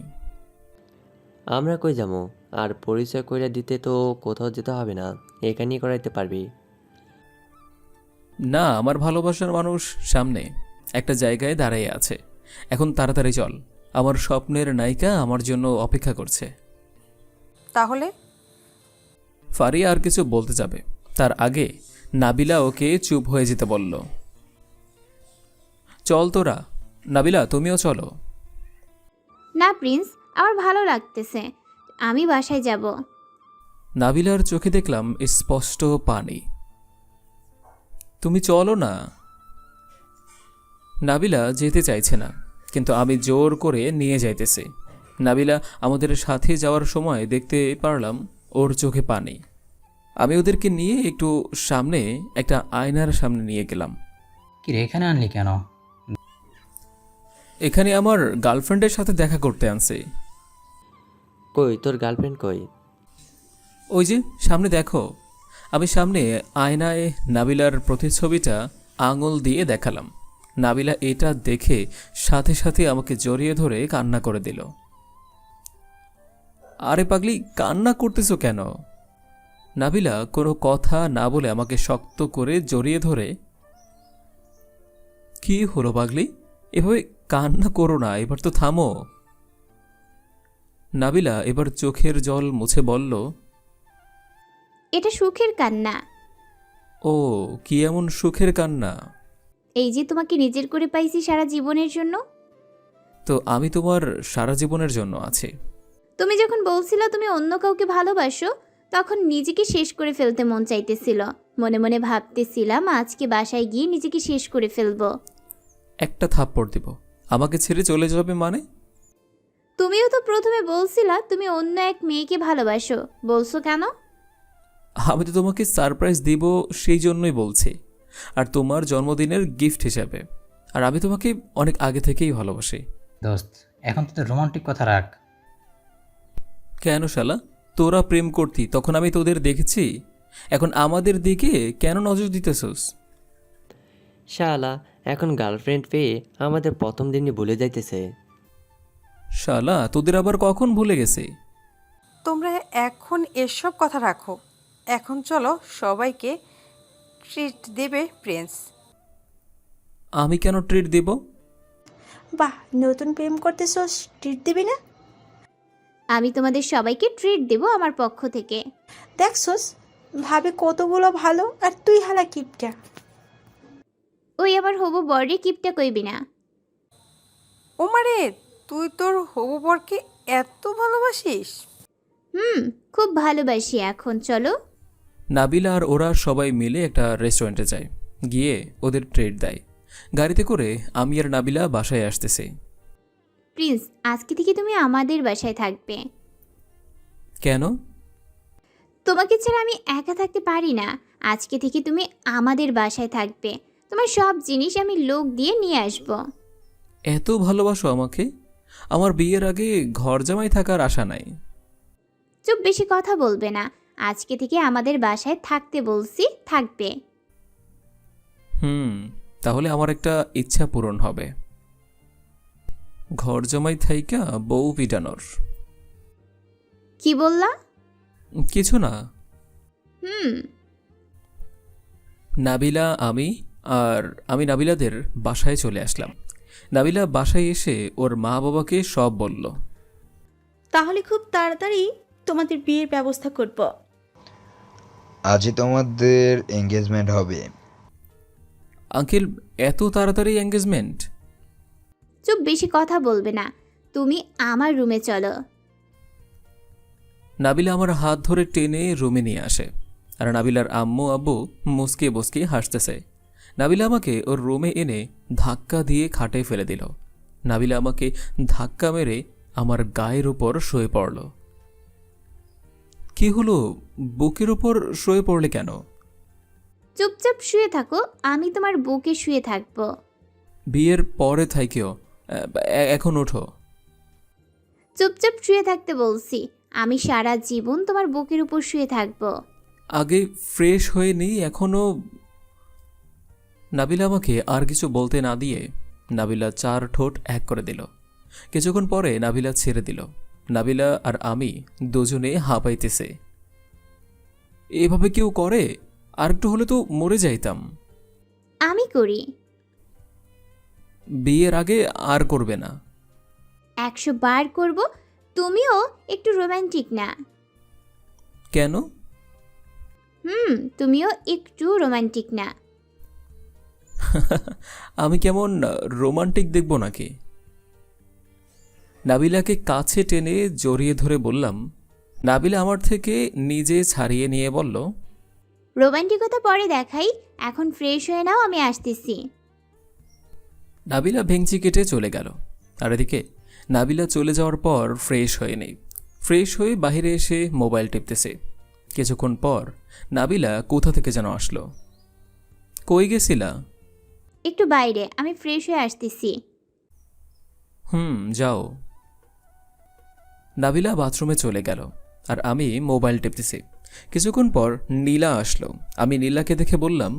আমরা কই যাবো? আর পরিচয় কইরা দিতে তো কোথাও যেতে হবে না, এখানেই করাইতে পারবি। না, আমার ভালোবাসার মানুষ সামনে একটা জায়গায় দাঁড়িয়ে আছে। এখন তাড়াতাড়ি চল, আমার স্বপ্নের নায়িকা আমার জন্য অপেক্ষা করছে। তাহলে ফারিয়া আর কিছু বলতে যাবে, তার আগে নাবিলা ওকে চুপ হয়ে যেতে বলল। চল তোরা। নাবিলা, তুমিও চলো। না প্রিন্স, আমার ভালো লাগতেছে, আমি বাসায় যাব। নাবিলার চোখে দেখলাম স্পষ্ট পানি। তুমি চলো না। নাবিলা যেতে চাইছে না, কিন্তু আমি জোর করে নিয়ে যাইতেছি। নাবিলা আমাদের সাথে যাওয়ার সময় দেখতে পারলাম ওর চোখে পানি। আমি ওদেরকে নিয়ে একটু সামনে একটা আয়নার সামনে নিয়ে গেলাম। কি রে, এখানে আনলি কেন? এখানে আমার গার্লফ্রেন্ডের সাথে দেখা করতে আনছি। কই তোর গার্লফ্রেন্ড কই? ওই যে সামনে দেখো। আমি সামনে আয়নায় নাবিলার প্রতিচ্ছবিটা আঙুল দিয়ে দেখালাম। নাবিলা এটা দেখে সাথে সাথে আমাকে জড়িয়ে ধরে কান্না করে দিল। আরে পাগলি, কান্না করতেছো কেন? নাবিলা কোনো কথা না বলে আমাকে শক্ত করে জড়িয়ে ধরে, কি হলো পাগলি, এভাবে কান্না করো না, এবার তো থামো। নাবিলা এবার চোখের জল মুছে বলল, এটা সুখের কান্না। ও, কি এমন সুখের কান্না? এই যে তোমাকে নিজের করে পাইছি সারা জীবনের জন্য। তো আমি তোমার সারা জীবনের জন্য আছি। তুমি যখন বলছিলে তুমি অন্য কাউকে ভালোবাসো, তখন নিজেকে শেষ করে ফেলতে মন চাইতেছিল। মনে মনে ভাবতেছিলাম আজকে বাসায় গিয়ে নিজেকে শেষ করে ফেলবো। একটা থাপ্পড় দিব। আমাকে ছেড়ে চলে যাবে মানে? তুমিও তো প্রথমে বলছিলা তুমি অন্য এক মেয়েকে ভালোবাসো, বলছো কেন? আমি তো তোমাকে সারপ্রাইজ দিব সেই জন্যই বলছি, আর তোমার জন্মদিনের গিফট হিসাবে। আর আমি তোমাকে অনেক আগে থেকেই ভালোবাসি। দোস্ত, এখন তোদের রোমান্টিক কথা রাখ। কেন শালা, তোরা প্রেম করতি তখন আমি তোদের দেখেছি, এখন আমাদের দিকে কেন নজর দিতেছস? শালা, এখন গার্লফ্রেন্ড পেয়ে আমাদের প্রথম দিনই ভুলে যাইতেছে। শালা, তোদের আবার কখন ভুলে গেছে? তোমরা এখন এসব কথা রাখো, এখন চলো সবাইকে ট্রিট দেবে প্রিন্স। আমি কেন ট্রিট দেব? বাহ, নতুন প্রেম করতেছস, ট্রিট দিবি না? আমি তোমাদের সবাইকে ট্রিট দেব আমার পক্ষ থেকে। দেখছস, ভাবে কতগুলো ভালো, আর তুই হালা কিপটা। ওই আমার হবু বরে কিপটা কইবি না। ওমারে, তুই তোর হবু বরকে এত ভালোবাসিস? খুব ভালোবাসি। এখন চলো। নাবিলা আর ওরা সবাই মিলে একটা রেস্টুরেন্টে যায়, গিয়ে ওদের ট্রিট দেয়। গাড়িতে করে আমি আর নাবিলা বাসায় আসতেছি। প্রিন্স, আজকে থেকে তুমি আমাদের বাসায় থাকবে। কেন? তোমাকে ছাড়া আমি একা থাকতে পারি না। আজকে থেকে তুমি আমাদের বাসায় থাকবে। তোমার সব জিনিস আমি লোক দিয়ে নিয়ে আসব। এত ভালোবাসো আমাকে? আমার বিয়ের আগে ঘর জামাই থাকার আশা নাই। চুপ, বেশি কথা বলবে না। আজকে থেকে আমাদের বাসায় থাকতে বলছি, থাকবে। তাহলে আমার একটা ইচ্ছা পূরণ হবে, ঘর জামাই থাইকা বউ পিটানোর। কি বললা? কিছু না। হুম নাবিলা আমি নাবিলাদের বাসায় চলে আসলাম। নাবিলা বাসায় এসে ওর মা বাবাকে সব বলল। তাহলে খুব তাড়াতাড়ি তোমাদের বিয়ের ব্যবস্থা করব। আজই তোমাদের এঙ্গেজমেন্ট হবে। আঙ্কেল, এত তাড়াতাড়ি এঙ্গেজমেন্ট? চুপ, বেশি কথা বলবে না। তুমি আমার রুমে চলো। নাবিলা আমার হাত ধরে টেনে রুমে নিয়ে আসে, আর নাবিলার আম্মু আব্বু মুসকে বসকে হাসতেছে। নাবিলা আমাকে ওর রুমে এনে ধাক্কা দিয়ে খাটে ফেলে দিল। নাবিলা আমাকে ধাক্কা মেরে আমার গায়ের উপর শুয়ে পড়ল। কি হলো, বুকের উপর শুয়ে পড়লে কেন? চুপচাপ শুয়ে থাকো, আমি তোমার বুকে শুয়ে থাকবো। বিয়ের পরে থাইকেও, এখন ওঠো। চুপচাপ শুয়ে থাকতে বলছি। আমি সারা জীবন তোমার বুকের উপর শুয়ে থাকবো। আগে ফ্রেশ হয়ে নিই, এখনো। নাবিলা আমাকে আর কিছু বলতে না দিয়ে নাবিলা 4 ঠোঁট এক করে দিল। কিছুক্ষণ পরে নাবিলা ছেড়ে দিল। নাবিলা আর আমি দুজনে হাঁপাইতেছে। এভাবে কেউ করে? আর একটু হলে তো মরে যাইতাম। আমি করি। বিয়ের আগে আর করবে না? 100 বার করব। তুমিও একটু রোমান্টিক না? কেন? তুমিও একটু রোমান্টিক না? আমি কেমন রোমান্টিক দেখব নাকি? নাবিলাকে কাছে টেনে জড়িয়ে ধরে বললাম। নাবিলা আমার থেকে নিজে ছাড়িয়ে নিয়ে বলল, রোমান্টিকতা পরে দেখাই, এখন ফ্রেশ হয়ে নাও, আমি আসতেছি। নাবিলা ভেঙচি কেটে চলে গেল। আর এদিকে নাবিলা চলে যাওয়ার পর ফ্রেশ হয়ে নেই। ফ্রেশ হয়ে বাইরে এসে মোবাইল টিপতেছে। কিছুক্ষণ পর নাবিলা কোথা থেকে যেন আসলো। কই গেছিলা? একটু বাইরে, আমি ফ্রেশ হয়ে আসতেছি। যাও। নাবিলা বাথরুমে চলে গেল, আর আমি মোবাইল টিপতেছি। কিছুক্ষণ পর নীলা আসলো। আমি নীলাকে দেখে বললাম,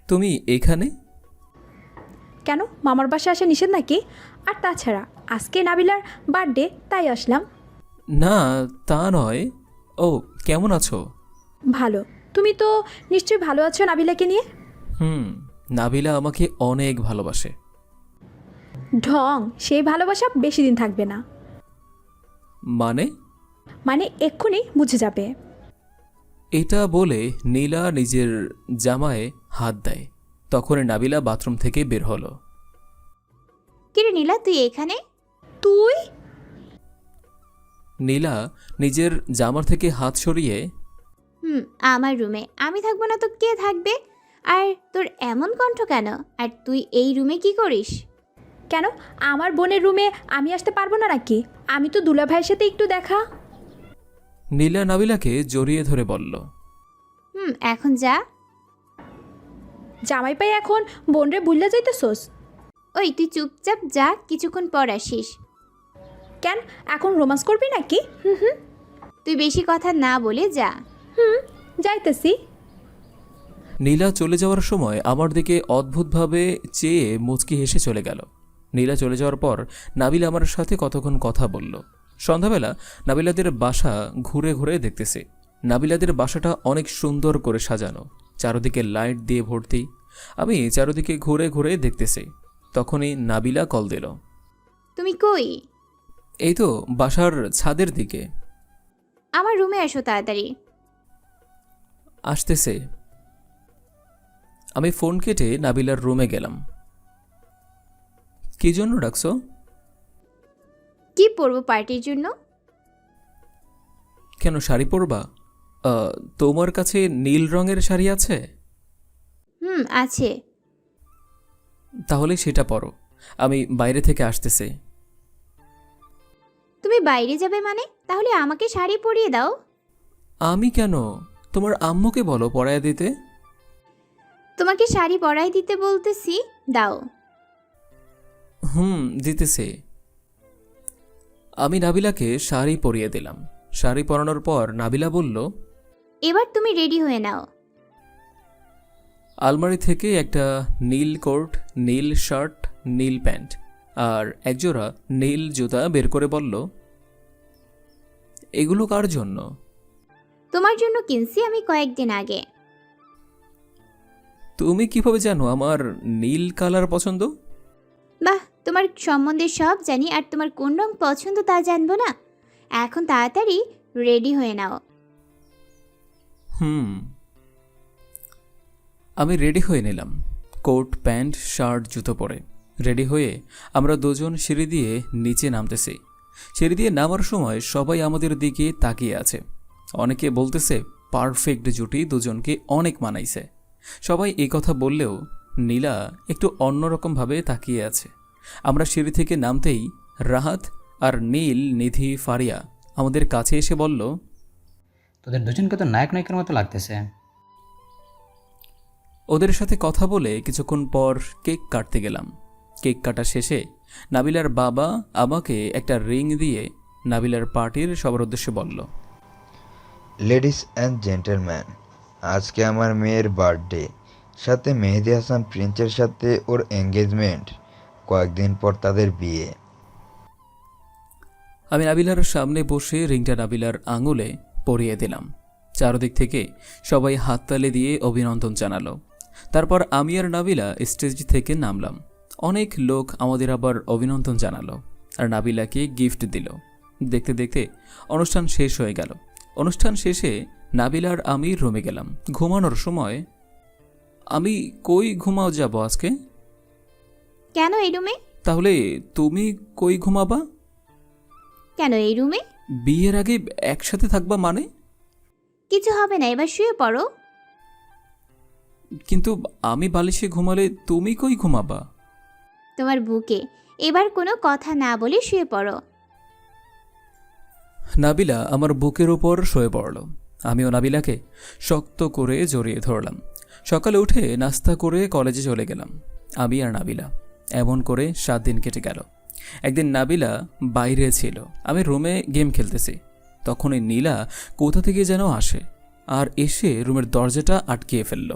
তুমি এখানে? কেন, মামার বাসায় আসা নিষেধ নাকি? আর তাছাড়া আজকে নাবিলার বার্থডে, তাই আসলাম। না, তা নয়। ও, কেমন আছো? ভালো। তুমি তো নিশ্চয়ই ভালো আছো নাবিলাকে নিয়ে? নাবিলা আমাকে অনেক ভালোবাসে। ঢং, সেই ভালোবাসা বেশি দিন থাকবে না। মানে এক্ষুনি বুঝে যাবে। এটা বলে নীলা নিজের জামায় হাত দেয়। তখন নাবিলা বাথরুম থেকে বের হলো। কিরে নীলা, তুই এখানে? তুই? নীলা নিজের জামার থেকে হাত সরিয়ে, আমার রুমে আমি থাকবো না তো কে থাকবে? আর তোর এমন কণ্ঠ কেন? আর তুই এই রুমে কি করিস? কেন, আমার বোনের রুমে আমি আসতে পারবো না নাকি? আমি তো দুলা ভাইয়ের সাথে একটু দেখা। নীলা নাবিলাকে জড়িয়ে ধরে বলল, এখন যা। জামাই পাই এখন বোনরে বুল্লা যাইতেছোস? ওই, তুই চুপচাপ যা, কিছুক্ষণ পর আসিস। কেন, এখন রোমান্স করবি নাকি? তুই বেশি কথা না বলে যা। যাইতেছি। নীলা চলে যাওয়ার সময় আমার দিকে অদ্ভুতভাবে চেয়ে মুচকি হেসে চলে গেল। নীলা চলে যাওয়ার পর নাবিলা আমার সাথে কতক্ষণ কথা বলল। সন্ধ্যাবেলা নাবিলাদের বাসা ঘুরে ঘুরে দেখতেছি। নাবিলাদের বাসাটা অনেক সুন্দর করে সাজানো, চারদিকে লাইট দিয়ে ভর্তি। আমি চারদিকে ঘুরে ঘুরে দেখতেছি। তখনই নাবিলা কল দিল। তুমি কই? এই তো বাসার ছাদের দিকে। আমার রুমে এসো তাড়াতাড়ি। আসতেছে। আমি ফোন কেটে নাবিলার রুমে গেলাম। কি জন্য ডাকছো? কি পরবো পার্টির জন্য? কেন, শাড়ি পরবা? তোমার কাছে নীল রঙের শাড়ি আছে? আছে। তাহলে সেটা পরো, আমি বাইরে থেকে আসতেছি। তুমি বাইরে যাবে মানে? তাহলে আমাকে শাড়ি পরিয়ে দাও। আমি কেন? তোমার আম্মুকে বলো পরাইয়া দিতে। তোমাকে শাড়ি পরাই দিতে বলতেছি, দাও। দিতেছে। আমি নাবিলাকে শাড়ি পরিয়ে দিলাম। শাড়ি পরানোর পর নাবিলা বলল, এবার তুমি রেডি হয়ে নাও। আলমারি থেকে একটা নীল কোট, নীল শার্ট, নীল প্যান্ট আর একজোড়া নীল জুতা বের করে বলল, এগুলো কার জন্য? তোমার জন্য কিনছি আমি কয়েকদিন আগে। তুমি কিভাবে জানো আমার নীল কালার পছন্দ? বাহ, তোমার সম্বন্ধে সব জানি, আর তোমার কোন রং পছন্দ তা জানবো না? এখন তাড়াতাড়ি রেডি হয়ে নাও। আমি রেডি হয়ে নিলাম, কোট প্যান্ট শার্ট জুতো পরে। রেডি হয়ে আমরা দুজন সিঁড়ি দিয়ে নিচে নামতেছি। সিঁড়ি দিয়ে নামার সময় সবাই আমাদের দিকে তাকিয়ে আছে। অনেকে বলতেছে পারফেক্ট জুটি, দুজনকে অনেক মানাইছে। সবাই এই কথা বললেও নীলা একটু অন্যরকমভাবে তাকিয়ে আছে। আমরা সিঁড়ি থেকে নামতেই রাহাত আর নীল, নিধি, ফারিয়া আমাদের কাছে এসে বলল, তোদের দুজনকে তো নায়ক নায়িকার মতো লাগতেছে। ওদের সাথে কথা বলে কিছুক্ষণ পর কেক কাটতে গেলাম। কেক কাটা শেষে নাবিলার বাবা আমাকে একটা রিং দিয়ে নাবিলার পার্টির সবার উদ্দেশ্যে বলল, লেডিস অ্যান্ড জেন্টলম্যান, আজকে আমার মেয়ের বার্থডে, সাথে মেহেদি হাসান প্রিন্সের সাথে ওর এঙ্গেজমেন্ট, কয়েকদিন পর তাদের বিয়ে। আমি নাবিলার সামনে বসে রিংটা নাবিলার আঙুলে পরিয়ে দিলাম। চারদিক থেকে সবাই হাততালি দিয়ে অভিনন্দন জানালো। তারপর আমি আর নাবিলা স্টেজ থেকে নামলাম। অনেক লোক আমাদের আবার অভিনন্দন জানালো আর নাবিলাকে গিফট দিল। দেখতে দেখতে অনুষ্ঠান শেষ হয়ে গেল। অনুষ্ঠান শেষে নাবিলার আমি রুমে গেলাম। ঘুমানোর সময়, আমি কই ঘুমাও যাব আজকে? কেন এই রুমে? তাহলে তুমি কই ঘুমাবা? কেন এই রুমে? বিয়ের আগে একসাথে থাকবা মানে? কিছু হবে না, এবার শুয়ে পড়ো। কিন্তু আমি বালিশে ঘুমালে তুমি কই ঘুমাবা? তোমার বুকে। এবার কোনো কথা না বলে শুয়ে পড়ো। নাবিলা আমার বুকের ওপর শুয়ে পড়ল। আমিও নাবিলাকে শক্ত করে জড়িয়ে ধরলাম। সকালে উঠে নাস্তা করে কলেজে চলে গেলাম, আমি আর নাবিলা। এমন করে 7 দিন কেটে গেল। একদিন নাবিলা বাইরে ছিল, আমি রুমে গেম খেলতেছি। তখনই নীলা কোথা থেকে যেন আসে আর এসে রুমের দরজাটা আটকিয়ে ফেলল।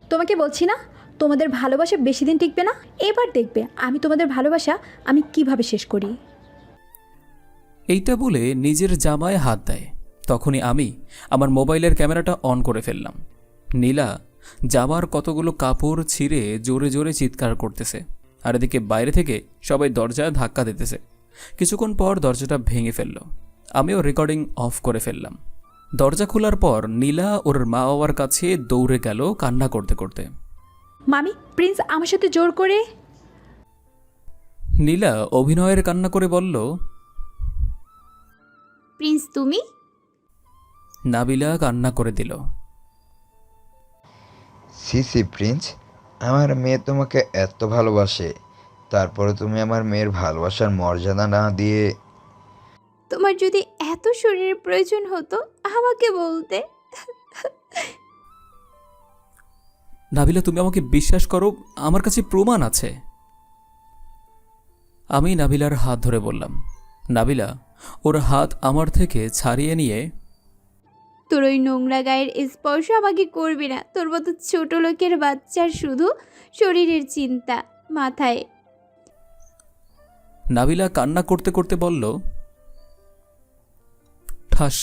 তোমাকে বলছি না তোমাদের ভালোবাসা বেশি দিন টিকবে না। এবার দেখবে আমি তোমাদের ভালোবাসা আমি কিভাবে শেষ করি। এইটা বলে নিজের জামায় হাত দেয়। তখনই আমি আমার মোবাইলের ক্যামেরাটা অন করে ফেললাম। নীলা জামার কতগুলো কাপড় ছিঁড়ে জোরে জোরে চিৎকার করতেছে, আর এদিকে বাইরে থেকে সবাই দরজায় ধাক্কা দিতেছে। কিছুক্ষণ পর দরজাটা ভেঙে ফেলল। আমিও রেকর্ডিং অফ করে ফেললাম। দরজা খোলার পর নীলা ওর মা বাবার কাছে দৌড়ে গেল কান্না করতে করতে। মামি, প্রিন্স আমার সাথে জোর করে। নীলা অভিনয়ের কান্না করে বলল, প্রিন্স তুমি? নাবিলা কান্না করে দিল। সি প্রিন্স, আমার মেয়ে তোমাকে এত ভালোবাসে, তারপরে তুমি আমার মেয়ের ভালোবাসার মর্যাদা না দিয়ে। তোমার যদি এত শরীরের প্রয়োজন হতো আমাকে বলতে। নাবিলা, তুমি আমাকে বিশ্বাস করো, আমার কাছে প্রমাণ আছে। আমি নাবিলার হাত ধরে বললাম। নাবিলা ওর হাত আমার থেকে ছাড়িয়ে নিয়ে, তোর ওই নোংরা গায়ের স্পর্শ আমাকে করবি না। তোর মতো ছোট লোকের বাচ্চার শুধু শরীরের চিন্তা মাথায়। নাবিলা কান্না করতে করতে বলল, ঠাস,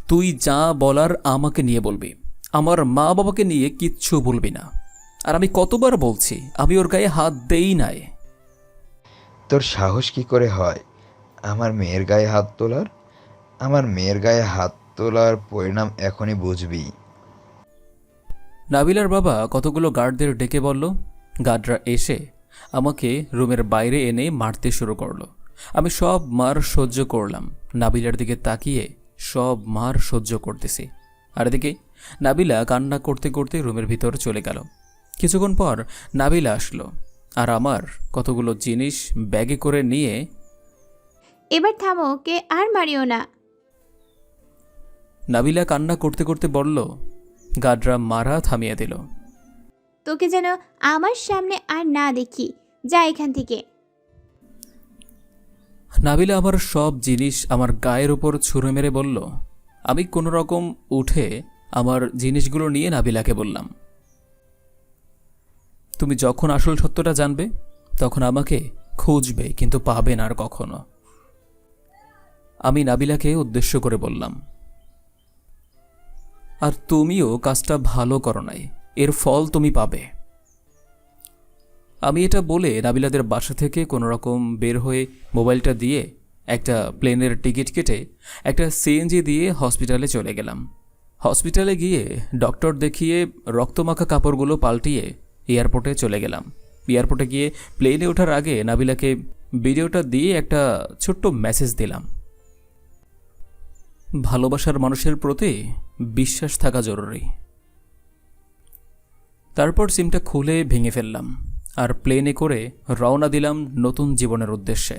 তুই যা বলার আমাকে নিয়ে বলবি, আমার মা বাবাকে নিয়ে কিচ্ছু বলবি না। আর আমি কতবার বলছি আমি ওর গায়ে হাত দেই নাই। তোর সাহস কি করে হয় আমার মেয়ের গায়ে হাত তোলার? আমার মেয়ের গায়ে হাত তোলার পরিণাম এখনই বুঝবি। নাবিলার বাবা কতগুলো গার্ডদের ডেকে বলল। গার্ডরা এসে আমাকে রুমের বাইরে এনে মারতে শুরু করলো। আমি সব মার সহ্য করলাম। নাবিলার দিকে তাকিয়ে সব মার সহ্য করতেছি, আর এদিকে নাবিলা কান্না করতে করতে রুমের ভিতর চলে গেল। কিছুক্ষণ পর নাবিলা আসলো আর আমার কতগুলো জিনিস ব্যাগে করে নিয়ে, এবার থামো, ওকে আর মারিও না। নাবিলা কান্না করতে করতে বলল। গার্ডরা মারা থামিয়ে দিল। তোকে যেন আমার সামনে আর না দেখি। যা এখান থেকে। নাবিলা আমার সব জিনিস আমার গায়ের উপর ছুঁড়ে মেরে বলল। আমি কোনো রকম উঠে আমার জিনিসগুলো নিয়ে নাবিলাকে বললাম, তুমি যখন আসল সত্যটা জানবে তখন আমাকে খুঁজবে, কিন্তু পাবে না আর কখনো। আমি নাবিলাকে উদ্দেশ্য করে বললাম, আর তুমিও কাজটা ভালো করো নাই, এর ফল তুমি পাবে। আমি এটা বলে নাবিলাদের বাসা থেকে কোনো রকম বের হয়ে মোবাইলটা দিয়ে একটা প্লেনের টিকিট কেটে একটা সিএনজি দিয়ে হসপিটালে চলে গেলাম। হসপিটালে গিয়ে ডক্টর দেখিয়ে রক্তমাখা কাপড়গুলো পাল্টিয়ে এয়ারপোর্টে চলে গেলাম। এয়ারপোর্টে গিয়ে প্লেনে ওঠার আগে নাবিলাকে ভিডিওটা দিয়ে একটা ছোট্ট মেসেজ দিলাম, ভালোবাসার মানুষের প্রতি বিশ্বাস থাকা জরুরি। তারপর সিমটা খুলে ভেঙে ফেললাম আর প্লেনে করে রওনা দিলাম নতুন জীবনের উদ্দেশ্যে।